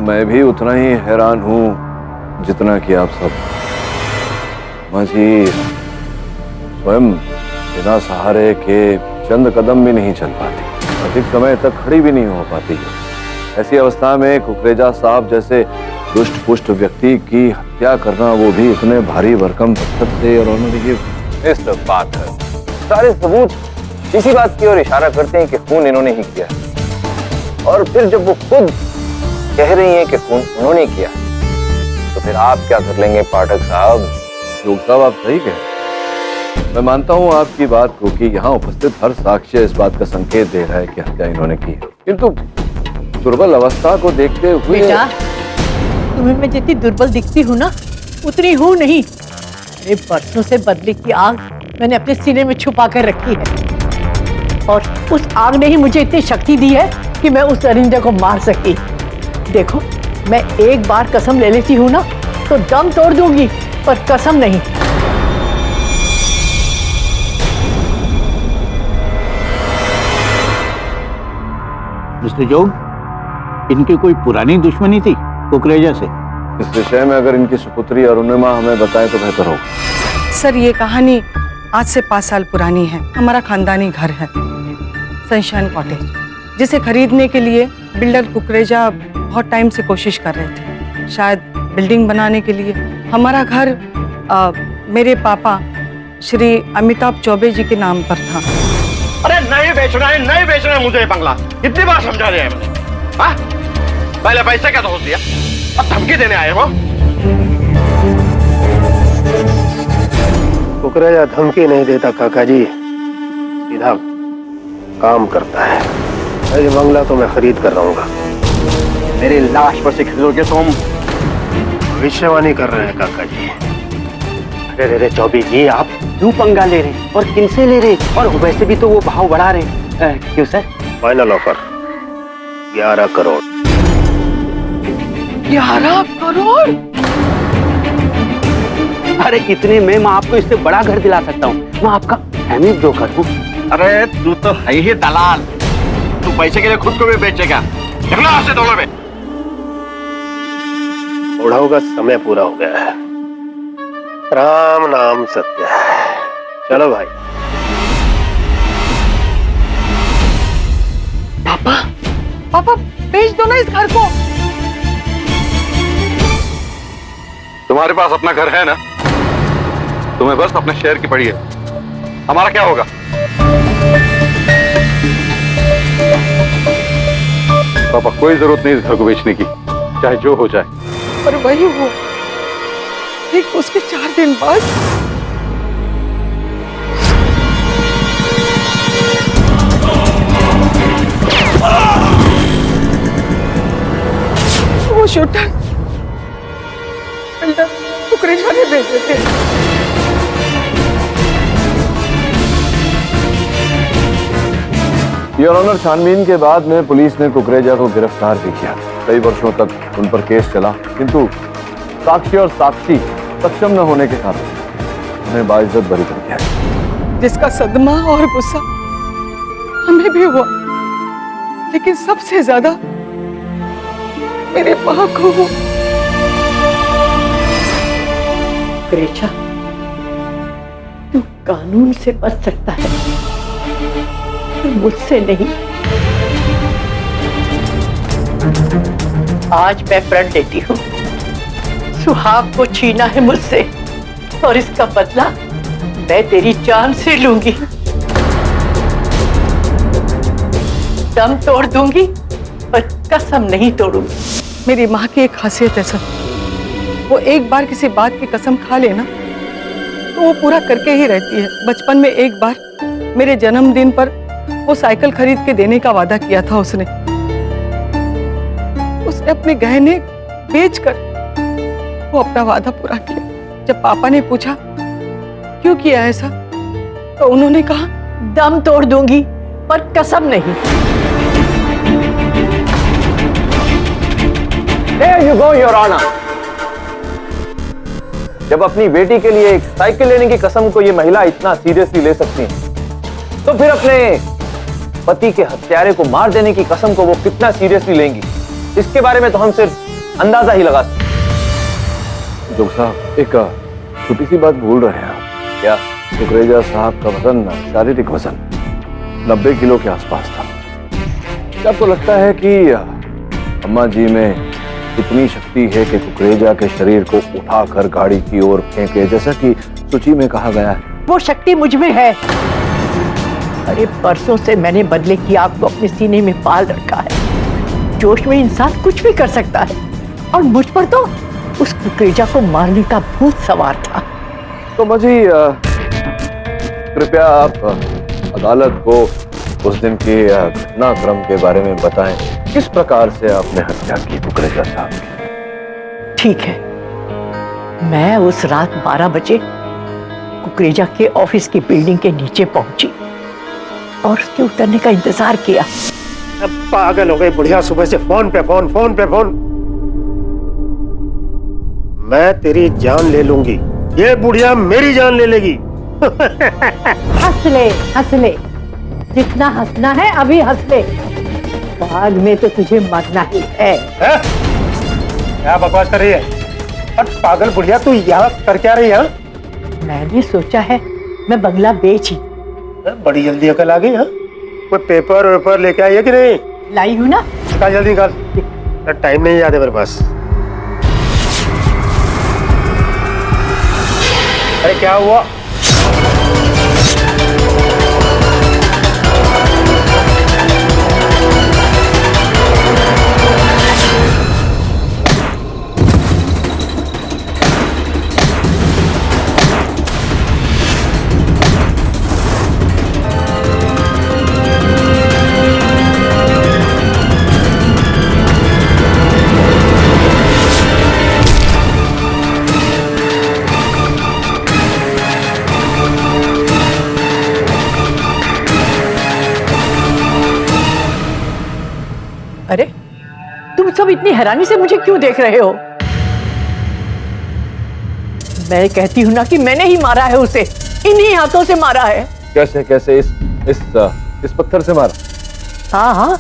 मैं भी उतना ही हैरान हूं जितना कि आप सब। माँ जी स्वयं बिना सहारे के चंद कदम भी नहीं चल पाती, अधिक समय तक खड़ी भी नहीं हो पाती। ऐसी अवस्था में कुकरेजा साहब जैसे दुष्ट पुष्ट व्यक्ति की हत्या करना, वो भी इतने भारी भरकम पत्थर से। और मिस्टर पाठक, सारे सबूत इसी बात की ओर इशारा करते हैं कि खून इन्होंने ही किया। और फिर जब वो खुद कह रही हैं कि खून उन्होंने किया, तो फिर आप क्या कर लेंगे पाठक साहब? योग साहब, आप सही कह रहे हैं। मैं मानता हूं आपकी बात को कि यहाँ उपस्थित हर साक्ष्य इस बात का संकेत दे रहा है कि हत्या इन्होंने की, किंतु दुर्बल अवस्था को देखते हुए। बेटा, तुम्हें मैं जितनी दुर्बल दिखती हूँ ना, उतनी हूँ नहीं। अरे बरसों से बदले की आग मैंने अपने सीने में छुपा कर रखी है, और उस आग ने ही मुझे इतनी शक्ति दी है कि मैं उस अरिंजा को मार सकी। देखो, मैं एक बार कसम ले लेती हूँ ना तो दम तोड़ दूंगी, पर कसम नहीं। मिस्टर जोग, इनकी कोई पुरानी दुश्मनी थी कुकरेजा से? इस विषय में अगर इनकी सुपुत्री अरुणिमा हमें बताए तो बेहतर होगा। सर, ये कहानी आज से 5 साल पुरानी है। हमारा खानदानी घर है सनशाइन कॉटेज, जिसे खरीदने के लिए बिल्डर कुकरेजा बहुत टाइम से कोशिश कर रहे थे। शायद बिल्डिंग बनाने के लिए हमारा घर मेरे पापा श्री अमिताभ चौबे जी के नाम पर था। अरे नहीं बेचना है, नहीं बेचना है मुझे बंगला। कितनी बार समझा रहे हैं मैंने? हाँ? पहले पैसे का दोष दिया, अब धमकी देने आए हो। कुकरेजा धमकी नहीं देता काका जी, सीधा काम करता है। ये बंगला तो मैं खरीद कर रहूंगा। मेरी लाश पर से खरीदोगे तुम? भविष्यवाणी कर रहे हैं काका जी। अरे रे चौबे जी, आप क्यों पंगा ले रहे और किनसे ले रहे? और वैसे भी तो वो भाव बढ़ा रहे। क्यों sir? Final offer 11 crore. 11 crore? अरे इतने में मैं आपको इससे बड़ा घर दिला सकता हूँ। मैं आपका फैमिली ब्रोकर हूँ। अरे तू तो है ही दलाल, तू पैसे के लिए खुद को भी बेचेगा। निकलो यहाँ से दोनों में। बुढ़ाओं का समय पूरा हो गया है। राम नाम सत्य है। चलो भाई। पापा, पापा बेच दो ना इस घर को। तुम्हारे पास अपना घर है ना? तुम्हें बस अपने शेयर की पड़ी है, हमारा क्या होगा? पापा, कोई जरूरत नहीं इस घर को बेचने की, चाहे जो हो जाए। पर वही वो ठीक उसके 4 दिन बाद वो शूटर बिल्डर कुकरेजा ने भेजे थे। योर ऑनर, छानबीन के बाद में पुलिस ने कुकरेजा को गिरफ्तार भी किया। कई वर्षों तक उन पर केस चला, किंतु साक्षी और साक्षी सक्षम न होने के कारण उन्हें बाइज्जत बरी कर दिया। जिसका सदमा और गुस्सा हमें भी हुआ, लेकिन सबसे ज्यादा मेरे मां को हुआ। कुकरेजा, तू कानून से बच सकता है, मुझसे नहीं। आज मैं प्रण लेती हूँ, सुहाग को छीना है मुझसे और इसका बदला मैं तेरी जान से लूंगी। दम तोड़ दूंगी पर कसम नहीं तोड़ूंगी। मेरी माँ की एक खासियत है सर, वो एक बार किसी बात की कसम खा लेना तो वो पूरा करके ही रहती है। बचपन में एक बार मेरे जन्मदिन पर वो साइकिल खरीद के देने का वादा किया था उसने अपने गहने बेचकर वो अपना वादा पूरा किया। जब पापा ने पूछा क्यों किया ऐसा, तो उन्होंने कहा दम तोड़ दूंगी पर कसम नहीं। There you go, Your Honor. जब अपनी बेटी के लिए एक साइकिल लेने की कसम को ये महिला इतना सीरियसली ले सकती है, तो फिर अपने पति के हत्यारे को मार देने की कसम को वो कितना सीरियसली लेंगी, इसके बारे में तो हम सिर्फ अंदाजा ही लगा सकते हैं। जोग साहब, एक छोटी सी बात भूल रहे हैं आप। क्या? कुकरेजा साहब का वजन, शारीरिक वजन 90 किलो के आसपास था। क्या आपको लगता है कि अम्मा जी में इतनी शक्ति है कि कुकरेजा के शरीर को उठाकर गाड़ी की ओर फेंके, जैसा कि सूची में कहा गया है? वो शक्ति मुझ में है। अरे परसों से मैंने बदले की आग को अपने सीने में पाल रखा है। जोश में इंसान कुछ भी कर सकता है, और मुझ पर तो उस कुकरेजा को मारने का भूत सवार था। तो मुझे कृपया आप अदालत को उस दिन के घटनाक्रम के बारे में बताएं। किस प्रकार से आपने हत्या की कुकरेजा साहब की? ठीक है, मैं उस रात 12 बजे कुकरेजा के ऑफिस की बिल्डिंग के नीचे पहुंची और उसके उतरने का इंतजार किया। पागल हो गई बुढ़िया, सुबह से फोन पे फोन, फोन पे फोन। मैं तेरी जान ले लूंगी, ये बुढ़िया मेरी जान ले लेगी। हंस ले, हंस ले, जितना हंसना है अभी हंस ले, बाद में तो तुझे मरना ही है। क्या बकवास कर रही है? पागल बुढ़िया, तू यहाँ कर क्या रही है? मैंने सोचा है मैं बंगला बेच ही। बड़ी जल्दी अकल आ गई है। कोई पेपर वेपर लेके आई है कि नहीं? लाई हूँ ना। निकाल जल्दी निकाल, टाइम नहीं याद है मेरे पास। अरे क्या हुआ? अरे तुम सब इतनी हैरानी से मुझे क्यों देख रहे हो? मैं कहती हूँ ना कि मैंने ही मारा है उसे, इन्हीं हाथों से मारा है। कैसे कैसे? इस पत्थर से मारा? हाँ हाँ,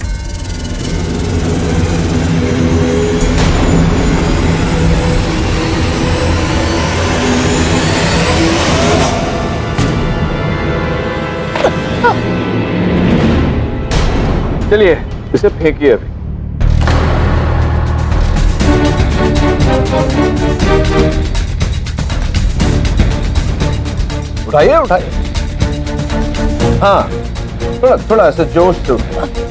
चलिए इसे फेंकिए अभी। उठाइए उठाइए। हाँ, थोड़ा थोड़ा ऐसे जोश से उठाइए।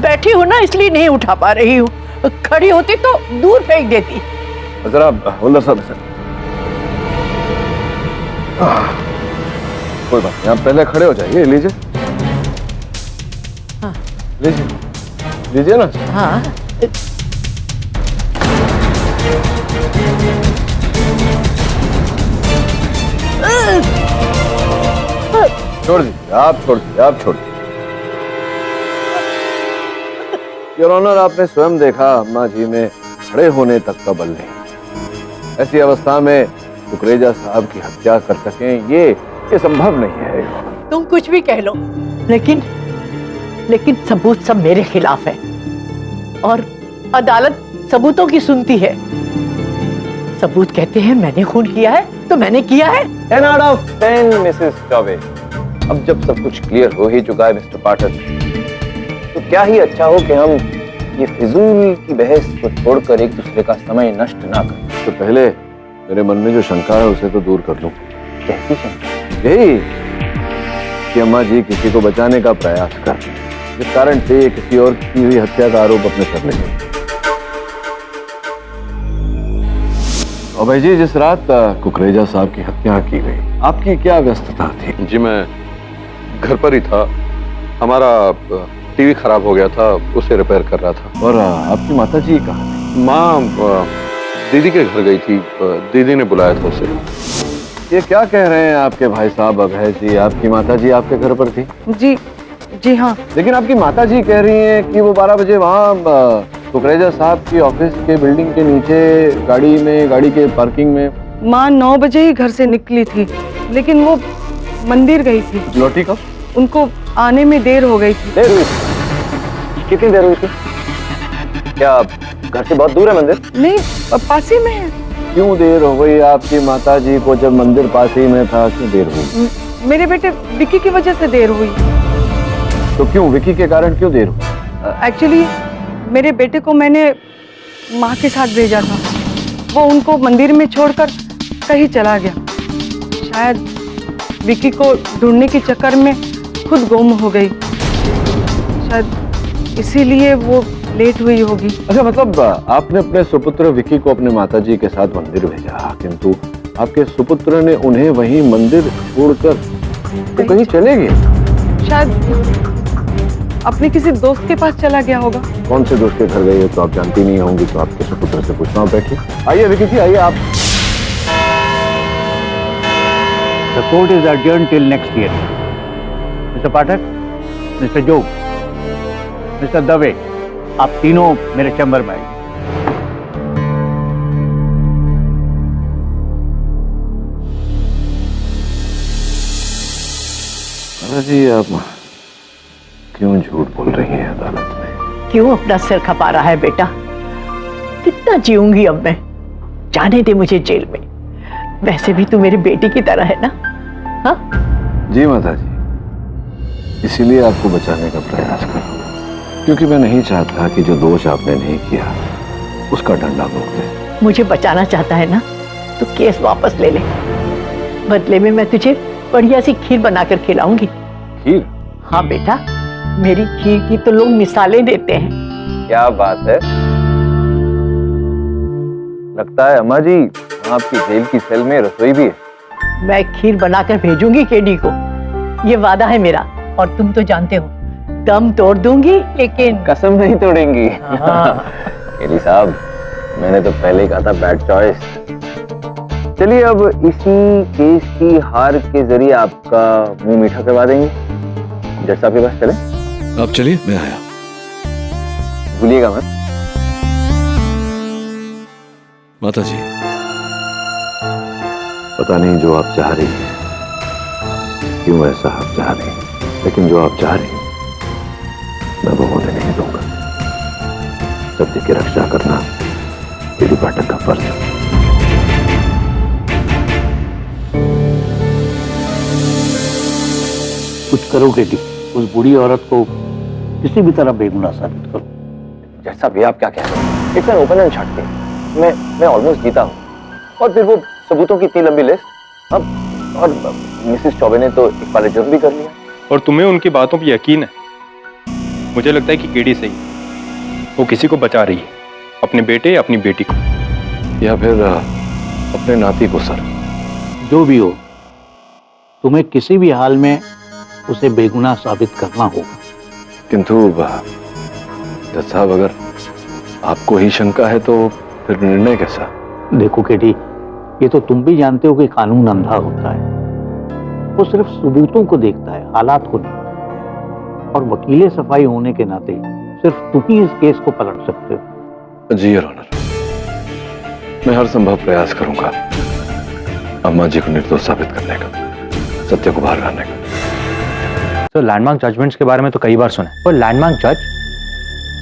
बैठी हूँ ना इसलिए नहीं उठा पा रही हूँ, खड़ी होती तो दूर फेंक देती। जरा होल्डर साहब ऐसे। कोई बात नहीं, आप पहले खड़े हो जाइए। लीजिए लीजिए लीजिए ना। हाँ छोड़ दीजिए, आप छोड़ दीजिए, आप छोड़ दीजिए। योर ऑनर, आपने स्वयं देखा अम्मा जी में खड़े होने तक का बल नहीं। ऐसी अवस्था में कुकरेजा साहब की हत्या कर सकें ये संभव नहीं है। तुम कुछ भी कह लो, लेकिन सबूत सब मेरे खिलाफ है और अदालत सबूतों की सुनती है। सबूत कहते हैं मैंने खून किया है तो मैंने किया है। 10 out of 10 मिसेस चौबे। अब जब सब कुछ क्लियर हो ही चुका है मिस्टर पाठक, तो क्या ही अच्छा हो कि हम ये फिजूल की बहस को छोड़कर एक दूसरे का समय नष्ट ना करें। तो पहले मेरे मन में जो शंका है उसे तो दूर कर लूं। कैसी शंका? यही कि अम्मा जी किसी को बचाने का प्रयास कर रहे हैं, जिस कारण से ये किसी और की हुई हत्या का आरोप अपने सर ले लें। और भाई जी, जिस रात कुकरेजा साहब की हत्या की गई, आपकी क्या व्यस्तता थी? जी मैं घर पर ही था। हमारा टीवी खराब हो गया था, उसे रिपेयर कर रहा था। और आपकी माता जी कहाँ थी? माँ दीदी के घर गई थी, दीदी ने बुलाया था उसे। ये क्या कह रहे हैं आपके भाई साहब अभय जी? आपकी माता जी आपके घर पर थी? जी हाँ। लेकिन आपकी माता जी कह रही हैं कि वो 12 बजे वहाँ कुकरेजा साहब की ऑफिस के बिल्डिंग के नीचे गाड़ी के पार्किंग में। माँ 9 बजे ही घर से निकली थी, लेकिन वो मंदिर गई थी। लौटी कब? उनको आने में देर हो गई थी। देर हुई? कितनी देर हुई थी? क्या घर से बहुत दूर है मंदिर? नहीं, पास ही में है। क्यों देर हो गई आपकी माता जी को? जब मंदिर पास ही में था, क्यों देर हुई? मेरे बेटे विकी की वजह से देर हुई। तो क्यों, विकी के कारण क्यों देर हुई? एक्चुअली मेरे बेटे को मैंने माँ के साथ भेजा था, वो उनको मंदिर में छोड़कर कहीं चला गया। शायद विकी को ढूंढने के चक्कर में खुद गुम हो गई, शायद इसीलिए वो लेट हुई होगी। अच्छा, मतलब आपने अपने सुपुत्र विकी को अपने माताजी के साथ मंदिर भेजा, किंतु आपके सुपुत्र ने उन्हें वहीं मंदिर छोड़कर तो कहीं चले गए। शायद अपने किसी दोस्त के पास चला गया होगा। कौन से दोस्त के घर गए तो आप जानती नहीं होंगी, तो आपके सुपुत्र से पूछना। आप बैठिए। आइए विकी जी, आइए आप। The court is adjourned till next year. Mr. Pathak, Mr. जोग, Mr. दवे, आप तीनों मेरे चैम्बर में आइए। जी, आप क्यों झूठ बोल रही हैं अदालत में? क्यों अपना सिर खपा रहा है बेटा? कितना जीऊंगी अब मैं? जाने दे मुझे जेल में। वैसे भी तू मेरी बेटी की तरह है ना? हाँ? जी माता जी, इसीलिए आपको बचाने का प्रयास कर रहा हूं, क्योंकि मैं नहीं चाहता कि जो दोष आपने नहीं किया उसका डंडा भोग दे। मुझे बचाना चाहता है ना, तो केस वापस ले ले। बदले में मैं तुझे बढ़िया सी खीर बनाकर खिलाऊंगी। खीर? हाँ बेटा, मेरी खीर की तो लोग मिसालें देते हैं। क्या बात है, लगता है अम्मा जी आपकी जेल की सेल में रसोई भी है। मैं खीर बनाकर भेजूंगी केडी को, ये वादा है मेरा। और तुम तो जानते हो, दम तोड़ दूंगी, लेकिन कसम नहीं तोड़ेंगी। हाँ। केडी साहब, मैंने तो पहले ही कहा था बैड चॉइस। चलिए, अब इसी केस की हार के जरिए आपका मुंह मीठा करवा देंगे। जज साहब के पास चले? आप चलिए, मैं आया। भूलिएगा मत। माता जी, पता नहीं जो आप चाह रही हैं, क्यों ऐसा आप चाह रही हैं, लेकिन जो आप चाह रही हैं मैं वो होने नहीं दूंगा। सत्य की रक्षा करना केडी पाठक का फर्ज है। कुछ करो केडी, उस बूढ़ी औरत को किसी भी तरह बेगुनाह साबित करो। जज साहब, ये आप क्या कह रहे हैं? It's an open and shut case. मैं ऑलमोस्ट जीता हूँ, और फिर वो सबूतों की इतनी लंबी लिस्ट। अब और मिसेस चौबे ने तो एक बार जुर्म भी कर लिया। और तुम्हें उनकी बातों पर यकीन है? मुझे लगता है कि केडी सही, वो किसी को बचा रही है, अपने बेटे, अपनी बेटी को, या फिर अपने नाती को। सर जो भी हो, तुम्हें किसी भी हाल में उसे बेगुनाह साबित करना होगा। किंतु जज साहब, अगर आपको ही शंका है तो फिर निर्णय कैसा? देखो केडी, ये तो तुम भी जानते हो कि कानून अंधा होता है, वो सिर्फ सबूतों को देखता है, हालात को नहीं। और वकीले सफाई होने के नाते सिर्फ तुम ही इस केस को पलट सकते हो। जी योर ऑनर, मैं हर संभव प्रयास करूंगा अम्मा जी को निर्दोष साबित करने का, सत्य को बाहर लाने का। सर, लैंडमार्क जजमेंट्स के बारे में तो कई बार सुना है, और लैंडमार्क जज,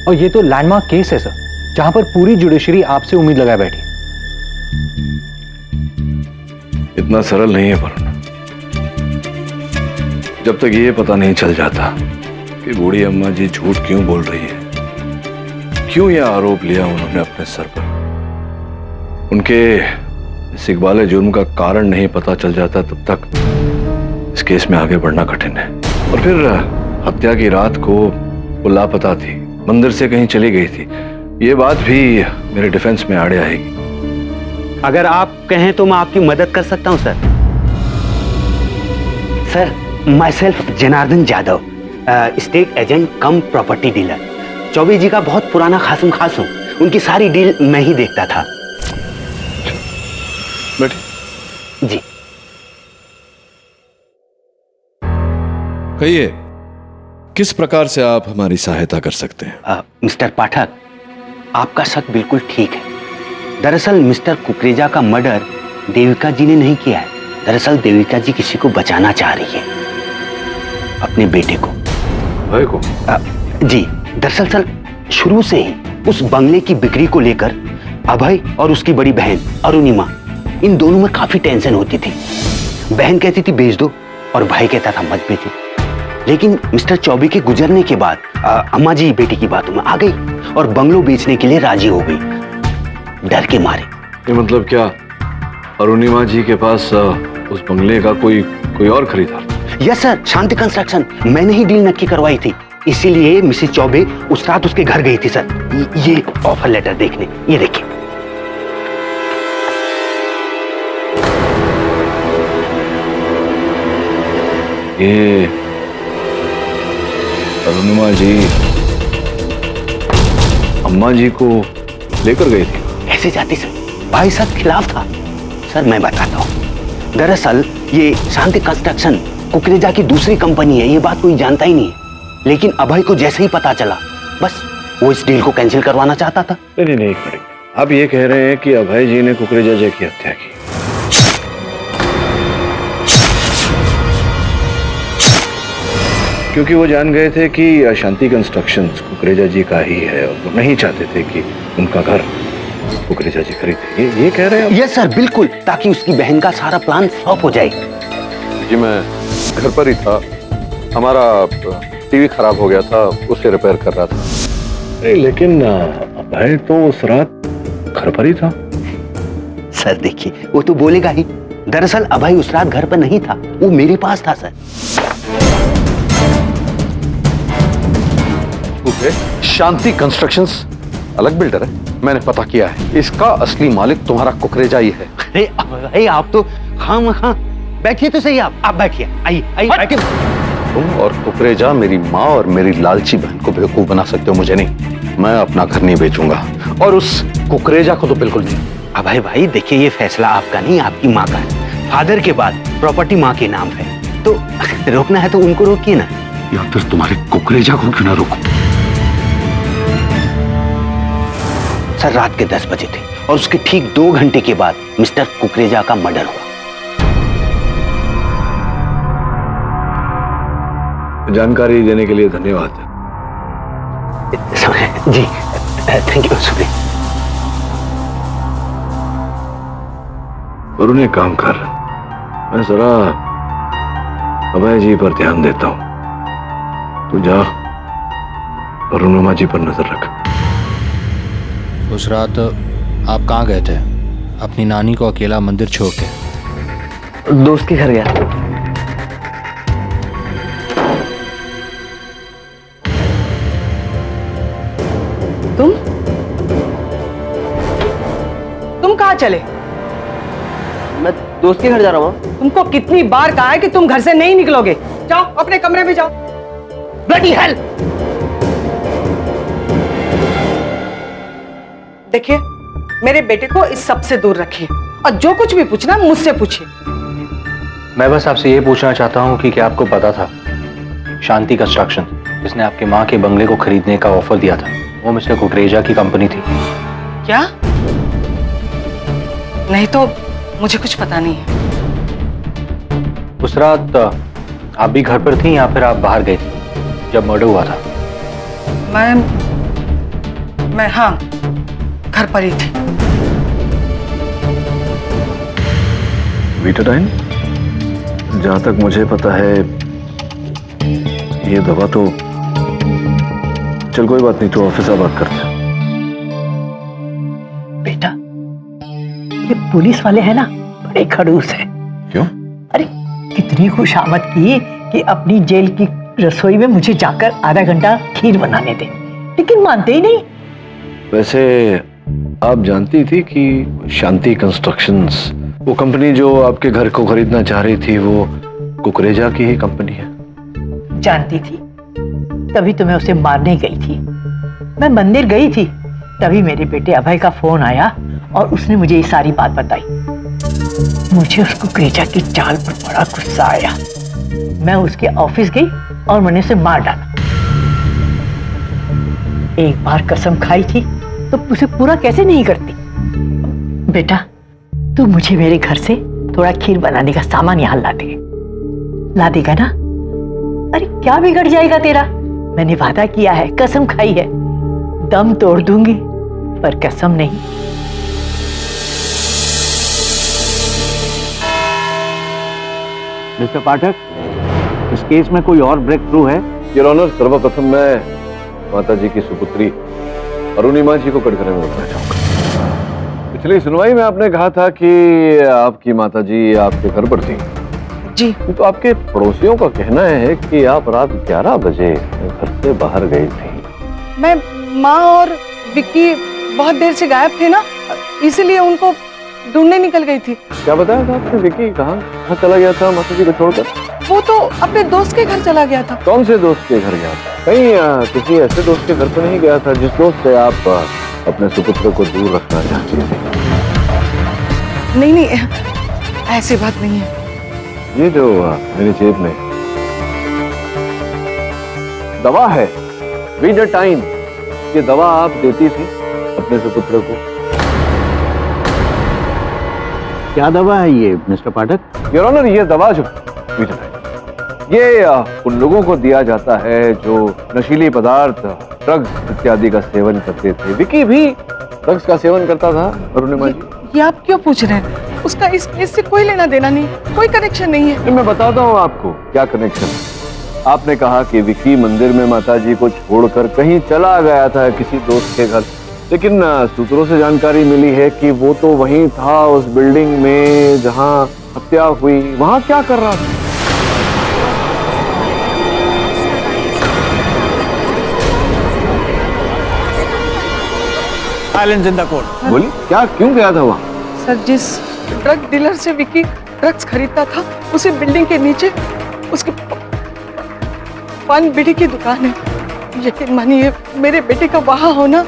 और ये तो लैंडमार्क केस है सर, जहां पर पूरी जुडिशरी आपसे उम्मीद लगाए बैठी। इतना सरल नहीं है वरुण। जब तक ये पता नहीं चल जाता कि बूढ़ी अम्मा जी झूठ क्यों बोल रही है, क्यों यह आरोप लिया उन्होंने अपने सर पर, उनके इस इकबाल जुर्म का कारण नहीं पता चल जाता, तब तक इस केस में आगे बढ़ना कठिन है। और फिर हत्या की रात को वो लापता थी, मंदिर से कहीं चली गई थी, ये बात भी मेरे डिफेंस में आड़े आएगी। अगर आप कहें तो मैं आपकी मदद कर सकता हूं sir. Sir, myself Janardan Jadhav, state agent cum property dealer. Chaube ji का बहुत पुराना खासम खास हूं, उनकी सारी डील मैं ही देखता था। जी कहिए, किस प्रकार से आप हमारी सहायता कर सकते हैं? मिस्टर पाठक, आपका शक बिल्कुल ठीक है। दरअसल मिस्टर कुकरेजा का मर्डर देविका जी ने नहीं किया है। दरअसल देविका जी किसी को बचाना चाह रही है, अपने बेटे को। भाई को? जी, दरअसल सर शुरू से ही उस बंगले की बिक्री को लेकर अभय और उसकी बड़ी बहन अरुणिमा, इन दोनों में काफी टेंशन होती थी। बहन कहती थी बेच दो और भाई कहता था मत बेचो। लेकिन मिस्टर चौबे के गुजरने के बाद अम्मा जी बेटी की बातों में आ गई और बंगलो बेचने के लिए राजी हो गई, डर के मारे। ये मतलब क्या अरुणिमा जी के पास उस बंगले का कोई और खरीदार? यस सर, शांति कंस्ट्रक्शन, मैंने ही डील नक्की करवाई थी। इसीलिए मिसेस चौबे उस रात उसके घर गई थी सर। ये ऑफर लेटर देखने, ये देखिए। ये अरुणिमा जी अम्मा जी को लेकर गई थी? कैसे जाती सर, भाई साहब खिलाफ था। सर मैं बताता हूँ, दरअसल ये शांति कंस्ट्रक्शन कुकरेजा की दूसरी कंपनी है, ये बात कोई जानता ही नहीं है। लेकिन अभय को जैसे ही पता चला, बस वो इस डील को कैंसिल करवाना चाहता था। नहीं, एक मिनट, आप ये कह रहे हैं कि अभय जी ने कुकरेजा जी की हत्या की? क्योंकि वो जान गए थे कि शांति कंस्ट्रक्शंस कुकरेजा जी का ही है और वो नहीं चाहते थे कि उनका घर कुकरेजा जी खरीदे। ये कह रहे हैं? यस सर, बिल्कुल, ताकि उसकी बहन का सारा प्लान फ्लॉप हो जाए। जी मैं घर पर ही था, हमारा टीवी खराब हो गया था, उसे रिपेयर कर रहा था। नहीं, लेकिन अभय तो उस रात घर पर ही था। सर देखिए, वो तो बोलेगा ही। दरअसल अभय उस रात घर पर नहीं था, वो मेरे पास था सर। शांति कंस्ट्रक्शंस अलग बिल्डर है, मैंने पता किया है। इसका असली मालिक तुम्हारा कुकरेजा ही है। अरे आप तो हाँ, बैठिए तो सही। आप बैठिए, आइए बैठिए। तुम और कुकरेजा मेरी माँ और मेरी लालची बहन को बेवकूफ बना सकते हो, मुझे नहीं। मैं अपना घर नहीं बेचूंगा, और उस कुकरेजा को तो बिल्कुल नहीं। अभय भाई देखिए, ये फैसला आपका नहीं, आपकी माँ का है। फादर के बाद प्रॉपर्टी माँ के नाम है, तो रोकना है तो उनको रोकिए ना। या फिर तुम्हारे कुकरेजा को क्यों ना रोको? सर रात के 10 बजे थे और उसके ठीक 2 घंटे के बाद मिस्टर कुकरेजा का मर्डर हुआ। जानकारी देने के लिए धन्यवाद। जी थैंक यू, शुक्रिया। वरुण एक काम कर, मैं जरा अभय जी पर ध्यान देता हूं, तू जा अरुणिमा जी पर नजर रख। उस रात आप कहाँ गए थे अपनी नानी को अकेला मंदिर छोड़ के? दोस्त के घर गया। तुम कहाँ चले? मैं दोस्त के घर जा रहा हूँ। तुमको कितनी बार कहा है कि तुम घर से नहीं निकलोगे? जाओ अपने कमरे में जाओ। Bloody hell! देखिए, मेरे बेटे को इस सब से दूर रखिए और जो कुछ भी पूछना मुझसे पूछिए। मैं बस आपसे ये पूछना चाहता हूँ कि क्या आपको पता था शांति कंस्ट्रक्शन जिसने आपके माँ के बंगले को खरीदने का ऑफर दिया था वो मिस्टर कुकरेजा की कंपनी थी? क्या? नहीं तो मुझे कुछ पता नहीं है। उस रात आप भी घर पर थी या फिर आप बाहर गई थी जब मर्डर हुआ था? मैं हाँ, घर पर ही थी। वीटाडाइन, जहां तक मुझे पता है ये दवा तो, चल कोई बात नहीं, तो ऑफिस आ बात करते हैं। बेटा, ये पुलिस वाले हैं ना, बड़े खड़ूस हैं। क्यों? अरे कितनी खुशामद की कि अपनी जेल की रसोई में मुझे जाकर आधा घंटा खीर बनाने दे, लेकिन मानते ही नहीं। वैसे आप जानती थी कि शांति कंस्ट्रक्शंस, वो कंपनी जो आपके घर को खरीदना चाह रही थी, वो कुकरेजा की ही कंपनी है? जानती थी, तभी तो मैं उसे मारने गई थी। मैं मंदिर गई थी, तभी मेरे बेटे अभय का फोन आया और उसने मुझे ये सारी बात बताई। मुझे उस कुकरेजा की चाल पर बड़ा गुस्सा आया। मैं उसके ऑफिस गई और मैंने उसे मार डाला। एक बार कसम खाई थी तो उसे पूरा कैसे नहीं करती। बेटा, तू मुझे मेरे घर से थोड़ा खीर बनाने का सामान यहाँ ला देगा ना? अरे क्या बिगड़ जाएगा तेरा? मैंने वादा किया है, कसम खाई है, दम तोड़ दूंगी पर कसम नहीं। मिस्टर पाठक, इस केस में कोई और ब्रेक थ्रू है? योर ऑनर, सर्वप्रथम मैं माता जी की सुपुत्री अरुणिमा जी को कटघरे में उठना चाहूंगा। पिछली सुनवाई में आपने कहा था कि आपकी माता जी आपके घर पर थी। जी। तो आपके पड़ोसियों का कहना है कि आप रात 11 बजे घर से बाहर गई थी। मैं, माँ और विक्की बहुत देर से गायब थे ना, इसीलिए उनको ढूंढने निकल गई थी। क्या बताया था आपने? विक्की कहाँ चला गया था माता जी को छोड़कर? वो तो अपने दोस्त के घर चला गया था। कौन से दोस्त के घर गया था? कहीं किसी ऐसे दोस्त के घर तो नहीं गया था जिस दोस्त से आप अपने सुपुत्र को दूर रखना चाहती थी? नहीं, ऐसी बात नहीं है। ये जो मेरी जेब में दवा है, वीटाडाइन, ये दवा आप देती थी अपने सुपुत्र को? क्या दवा है ये मिस्टर पाठक? योर ऑनर, ये दवा जो वीटाडाइन, ये उन लोगों को दिया जाता है जो नशीली पदार्थ, ड्रग्स इत्यादि का सेवन करते थे। विकी भी ड्रग्स का सेवन करता था। अरुणिमा जी, ये आप क्यों पूछ रहे हैं? उसका इस केस से कोई लेना देना नहीं, कोई कनेक्शन नहीं है। मैं बताता हूँ आपको क्या कनेक्शन है। आपने कहा कि विकी मंदिर में माताजी को छोड़कर कहीं चला गया था किसी दोस्त के घर, लेकिन सूत्रों से जानकारी मिली है कि वो तो वहीं था, उस बिल्डिंग में जहां हत्या हुई। वहां क्या कर रहा था? Silence in the court. बोली, क्या, क्यों गया था वहां? सर, जिस ड्रग डीलर से विक्की ड्रग्स खरीदता था, उसी बिल्डिंग के नीचे उसकी पान बीड़ी की दुकान है। यकीन मानिए, मेरे बेटे का वहां होना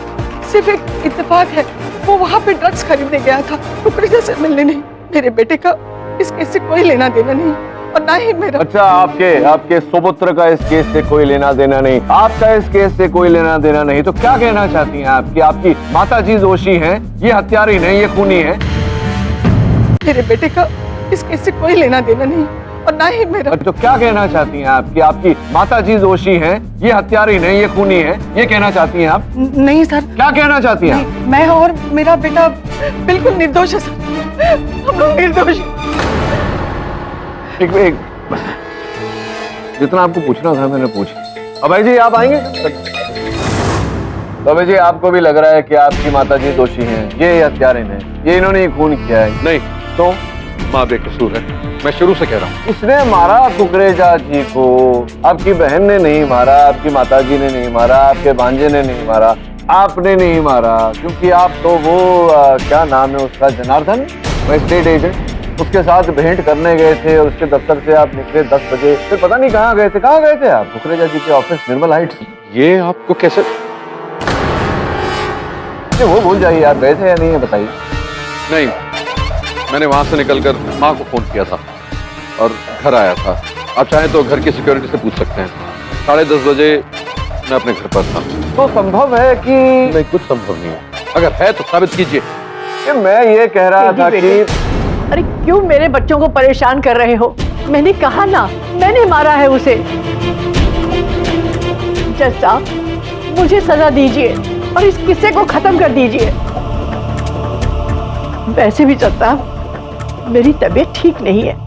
सिर्फ एक इत्तेफाक है। वो वहां पे ड्रग्स खरीदने गया था, कुकरेजा से मिलने नहीं। मेरे बेटे का इस केस से कोई लेना देना नहीं और ना ही मेरा। अच्छा, आपके सुपुत्र का इस केस से कोई लेना देना नहीं, आपका इस केस से कोई लेना देना नहीं, तो क्या कहना चाहती हैं आप कि आपकी माताजी दोषी हैं, ये हत्यारी नहीं, ये खूनी है? मेरे बेटे का इस केस से कोई लेना देना नहीं और ना ही मेरा। तो क्या कहना चाहती हैं आप कि आपकी माताजी दोषी हैं, ये हत्यारी नहीं, ये खूनी है, ये कहना चाहती हैं आप? नहीं सर। क्या कहना चाहती हैं आप? मैं और मेरा बेटा बिल्कुल निर्दोष है सर, हम लोग निर्दोष। एक जितना आपको पूछना था मैंने पूछ लिया। अभय जी, आप आएंगे? बाबा जी, आपको भी लग रहा है कि आपकी माताजी दोषी हैं, ये हत्यारे हैं, ये इन्होंने ही खून किया है? नहीं, तो माँ बेकसूर है, मैं शुरू से कह रहा हूँ। उसने मारा कुकरेजा जी को, आपकी बहन ने नहीं मारा, आपकी माताजी ने नहीं मारा, आपके भांजे ने नहीं मारा, आपने नहीं मारा, क्योंकि आप तो वो क्या नाम है उसका, जनार्दन, वो स्टेट एजेंट, उसके साथ भेंट करने गए थे और उसके दफ्तर से आप निकले 10 बजे, फिर पता नहीं कहाँ गए थे आप? कुकरेजा जी के ऑफिस, निर्मल हाइट्स। ये आपको कैसे? वो भूल जाइए, आप गए थे या नहीं है बताइए। नहीं, मैंने वहां से निकलकर माँ को फोन किया था और घर आया था। आप चाहें तो घर की सिक्योरिटी से पूछ सकते हैं। 10:30 बजे मैं अपने घर पर था। तो संभव है कि नहीं, कुछ संभव नहीं है। अगर है तो साबित कीजिए। मैं ये कह रहा था कि अरे क्यों मेरे बच्चों को परेशान कर रहे हो? मैंने कहा ना, मैंने मारा है उसे। जज साहब, मुझे सजा दीजिए और इस किस्से को खत्म कर दीजिए। वैसे भी जज साहब, मेरी तबीयत ठीक नहीं है।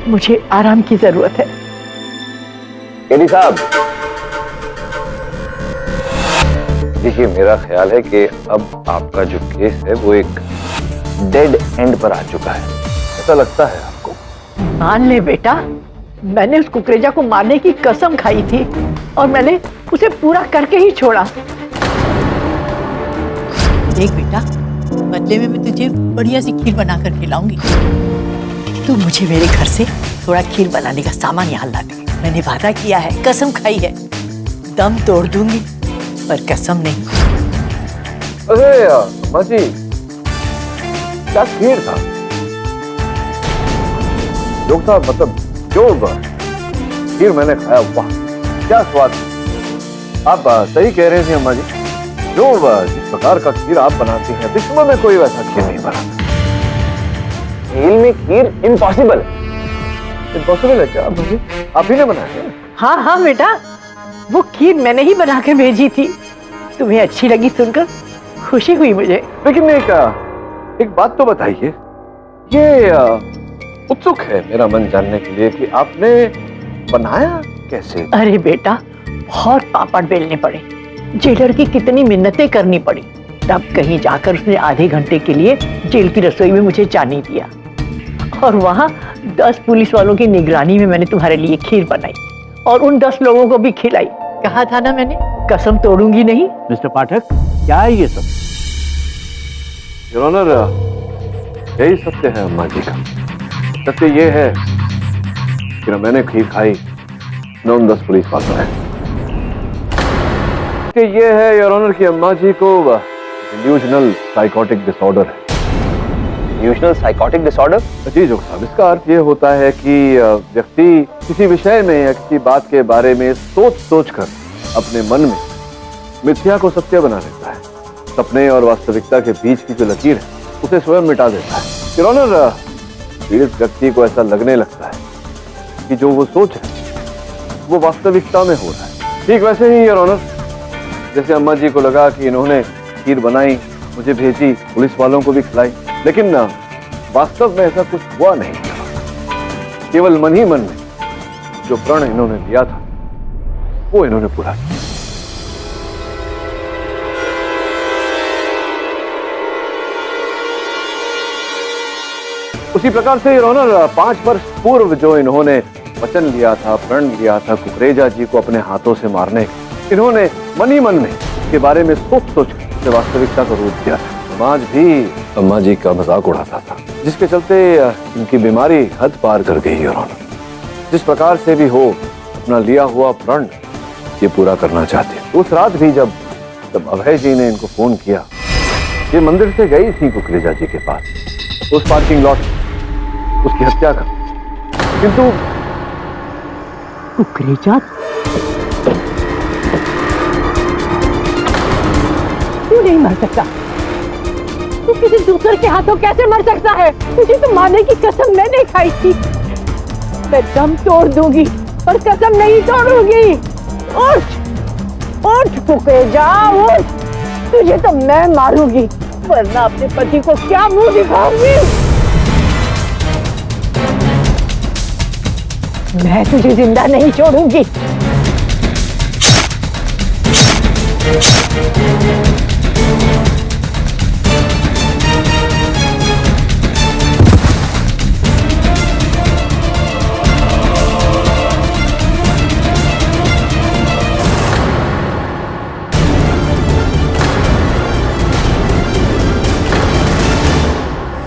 मुझे आराम की जरूरत है। केडी साहब, देखिए, मेरा ख्याल है कि अब आपका जो केस है वो एक डेड एंड पर आ चुका है, ऐसा लगता है आपको? मान ले बेटा, मैंने उस कुकरेजा को मारने की कसम खाई थी और मैंने उसे पूरा करके ही छोड़ा। देख बेटा, बदले में मैं तुझे बढ़िया सी खीर बनाकर खिलाऊंगी। तू मुझे मेरे घर से थोड़ा खीर बनाने का सामान यहाँ ला दे। मैंने वादा किया है, कसम खाई है, दम तोड़ दूंगी पर कसम नहीं। अरे अम्मा जी, क्या खीर था? लोग साहब, मतलब जो खीर मैंने खाया, वाह क्या स्वाद। आप सही कह रहे थे अम्मा जी, जो जिस प्रकार का खीर आप बनाती हैं, विश्व में कोई वैसा खीर नहीं बनाता। खेल में खीर इम्पॉसिबल है क्या अम्मा जी? आप ही ने बनाया? हाँ हाँ बेटा, वो खीर मैंने ही बना के भेजी थी। तुम्हें अच्छी लगी सुनकर खुशी हुई मुझे। लेकिन एक बात तो बताइए, ये उत्सुक है मेरा मन जानने के लिए कि आपने बनाया कैसे? अरे बेटा, बहुत पापड़ बेलने पड़े, जेलर की कितनी मिन्नतें करनी पड़ी, तब कहीं जाकर उसने आधे घंटे के लिए जेल की रसोई में मुझे जाने दिया और वहाँ 10 पुलिस वालों की निगरानी में मैंने तुम्हारे लिए खीर बनाई और उन 10 लोगों को भी खिलाई। कहा था ना मैंने, कसम तोड़ूंगी नहीं। मिस्टर पाठक, क्या है ये सब? योर ऑनर, यही सत्य है अम्मा जी का। सत्य ये है कि ना मैंने खीर खाई, न उन 10 पुलिस वालों ने। ये है योर ऑनर कि अम्मा जी को डिल्यूजनल साइकोटिक डिसऑर्डर है। Delusional psychotic disorder? जी जोग साहब, इसका अर्थ ये होता है कि व्यक्ति किसी विषय में या किसी बात के बारे में सोच कर अपने मन में मिथ्या को सत्य बना लेता है। सपने और वास्तविकता के बीच की जो लकीर है उसे स्वयं मिटा देता है। योर ऑनर, पीड़ित व्यक्ति को ऐसा लगने लगता है कि जो वो सोच है वो वास्तविकता में हो रहा है। ठीक वैसे ही योर ऑनर, जैसे अम्मा जी को लगा कि इन्होंने खीर बनाई, मुझे भेजी, पुलिस वालों को भी खिलाई, लेकिन वास्तव में ऐसा कुछ हुआ नहीं। केवल मन ही मन में जो प्रण इन्होंने लिया था वो इन्होंने पूरा किया। उसी प्रकार से योर ऑनर, 5 वर्ष पूर्व जो इन्होंने वचन लिया था, प्रण लिया था कुकरेजा जी को अपने हाथों से मारने का, इन्होंने मन ही मन में इसके बारे में सोच कर वास्तविकता को रूप दिया। समाज भी अम्मा जी का मजाक उड़ाता था, जिसके चलते इनकी बीमारी हद पार कर गई। योर ऑनर, जिस प्रकार से भी हो अपना लिया हुआ प्रण ये पूरा करना चाहते। उस रात भी जब अभय जी ने इनको फोन किया, ये मंदिर से गई थी कुकरेजा जी के पास, उस पार्किंग लॉट उसकी हत्या कर, किंतु कुकरेजा तू नहीं मर सकता। तू किसी दूसरे के हाथों कैसे मर सकता है? तुझे तो मारने की कसम मैंने खाई थी। मैं दम तोड़ दूंगी पर कसम नहीं तोड़ूंगी। उठ, उठ कुकरेजा, उठ, तुझे तो मैं मारूंगी। वरना अपने पति को क्या मुंह दिखाऊंगी। मैं तुझे जिंदा नहीं छोड़ूंगी।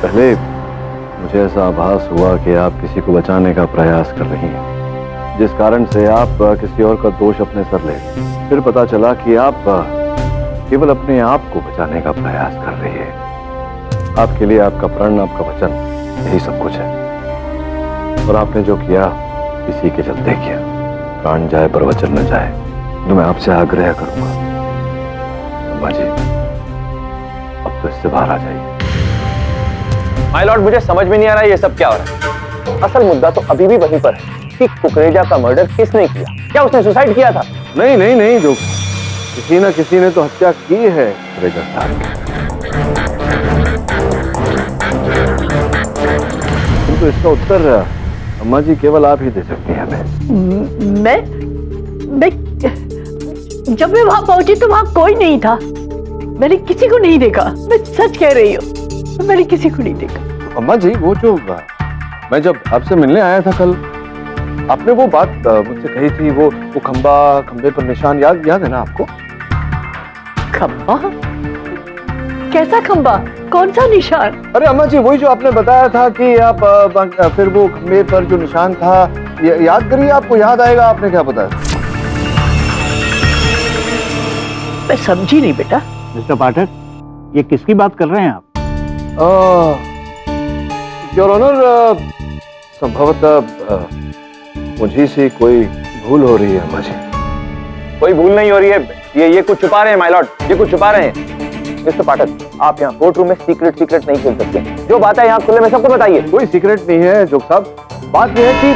पहले मुझे ऐसा आभास हुआ कि आप किसी को बचाने का प्रयास कर रही हैं, जिस कारण से आप किसी और का दोष अपने सर ले। फिर पता चला कि आप केवल अपने आप को बचाने का प्रयास कर रही है। आपके लिए आपका प्रण, आपका वचन, यही सब कुछ है। और आपने जो किया इसी के चलते किया। प्राण जाए पर वचन न जाए, तो मैं आपसे आग्रह करूंगा, अम्मा जी, अब तो इससे बाहर आ जाइए। माय लॉर्ड, मुझे समझ में नहीं आ रहा ये सब क्या हो रहा है। असल मुद्दा तो अभी भी वहीं पर है कि कुकरेजा का मर्डर किसने किया। क्या उसने सुसाइड किया था? नहीं नहीं नहीं, जो किसी न किसी ने तो हत्या की है कुकरेजा साहब। किंतु इसका उत्तर अम्मा जी केवल आप ही दे सकती हैं हमें। मैं जब मैं वहां पहुंची तो वहां कोई नहीं था। मैंने किसी को नहीं देखा। मैं सच कह रही हूँ, मैंने किसी को नहीं देखा। अम्मा जी, वो जो मैं जब आपसे मिलने आया था कल, आपने वो बात मुझसे कही थी, वो खंबे पर निशान याद है ना आपको? खंबा? कैसा खंबा? कौन सा निशान? अरे अम्मा जी, वही जो आपने बताया था कि आप फिर वो खंबे पर जो निशान था, याद करिए, आपको याद आएगा। आपने क्या बताया? मैं समझी नहीं बेटा। मिस्टर पाठक, ये किसकी बात कर रहे हैं आप? योर ऑनर, संभवतः मुझे से कोई भूल हो रही है अम्मा जी। कोई भूल नहीं हो रही है। ये कुछ छुपा रहे हैं माय लॉर्ड, ये कुछ छुपा रहे हैं। मिस्टर पाठक, आप यहाँ कोर्ट रूम में सीक्रेट नहीं खेल सकते। जो बात है यहाँ खुले में सबको बताइए। कोई सीक्रेट नहीं है जोग साहब। बात यह है कि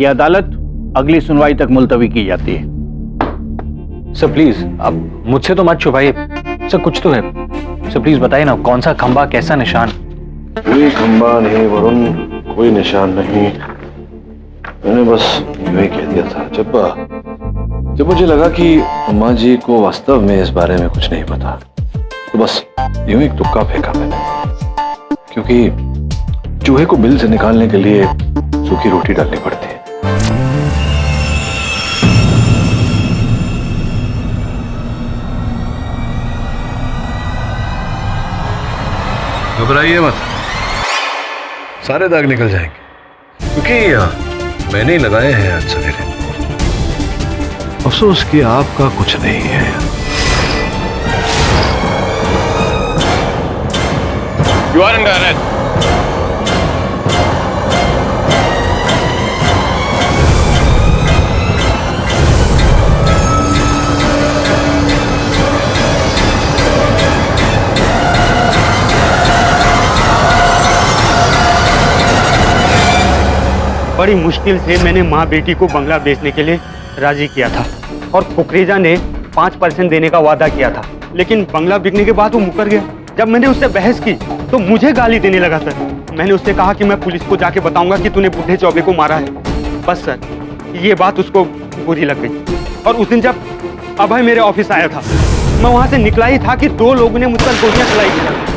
ये अदालत अगली सुनवाई तक मुलतवी की जाती है। सर प्लीज, अब मुझसे तो मत छुपाइए। सर कुछ तो है। सर प्लीज बताइए ना, कौन सा खंबा, कैसा निशान? कोई खंबा नहीं वरुण, कोई निशान नहीं। मैंने बस यूं ही कह दिया था जब मुझे लगा कि अम्मा जी को वास्तव में इस बारे में कुछ नहीं पता, तो बस यूं ही एक तुक्का फेंका मैंने। क्योंकि चूहे को बिल से निकालने के लिए सूखी रोटी डालनी पड़ती है। घबराइए मत, सारे दाग निकल जाएंगे, क्योंकि मैंने ही लगाए हैं आज सवेरे। अफसोस कि आपका कुछ नहीं है। You are under arrest. बड़ी मुश्किल से मैंने माँ बेटी को बंगला बेचने के लिए राजी किया था और कुकरेजा ने 5% देने का वादा किया था, लेकिन बंगला बिकने के बाद वो मुकर गया। जब मैंने उससे बहस की तो मुझे गाली देने लगा सर। मैंने उससे कहा कि मैं पुलिस को जाके बताऊंगा कि तूने बूढ़े चौबे को मारा है। बस सर, ये बात उसको बुरी लग गई। और उस दिन जब अभय मेरे ऑफिस आया था, मैं वहां से निकला ही था कि 2 लोगों ने मुझ पर गोलियां चलाई।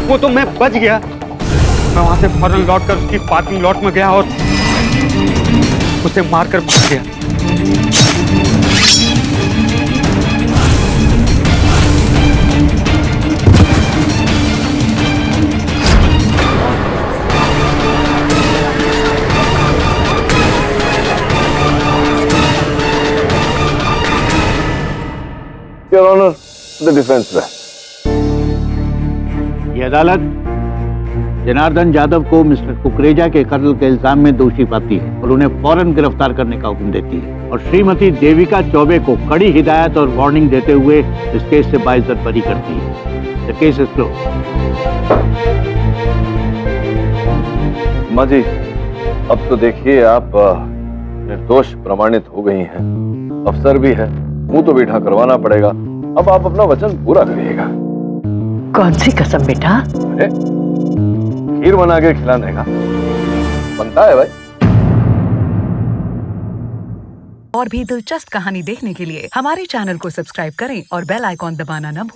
वो तो मैं बच गया। मैं वहां से फौरन लौट कर उसकी पार्किंग लॉट में गया और उसे मारकर मार दिया। योर ऑनर, द डिफेंस में ये अदालत जनार्दन यादव को मिस्टर कुकरेजा के कत्ल के इल्जाम में दोषी पाती है और उन्हें फौरन गिरफ्तार करने का हुक्म देती है और श्रीमती देविका चौबे को कड़ी हिदायत और वार्निंग देते हुए इस केस से बाइज्जत बरी करती है। The case is close. अम्मा जी, अब तो देखिए आप निर्दोष प्रमाणित हो गई हैं। अफसर भी है, मुंह तो मीठा करवाना पड़ेगा। अब आप अपना वचन पूरा करिएगा। कौन सी कसम बेटा? अरे खीर बना के खिलाने का बनता है भाई। और भी दिलचस्प कहानी देखने के लिए हमारे चैनल को सब्सक्राइब करें और बेल आइकॉन दबाना न भूलें।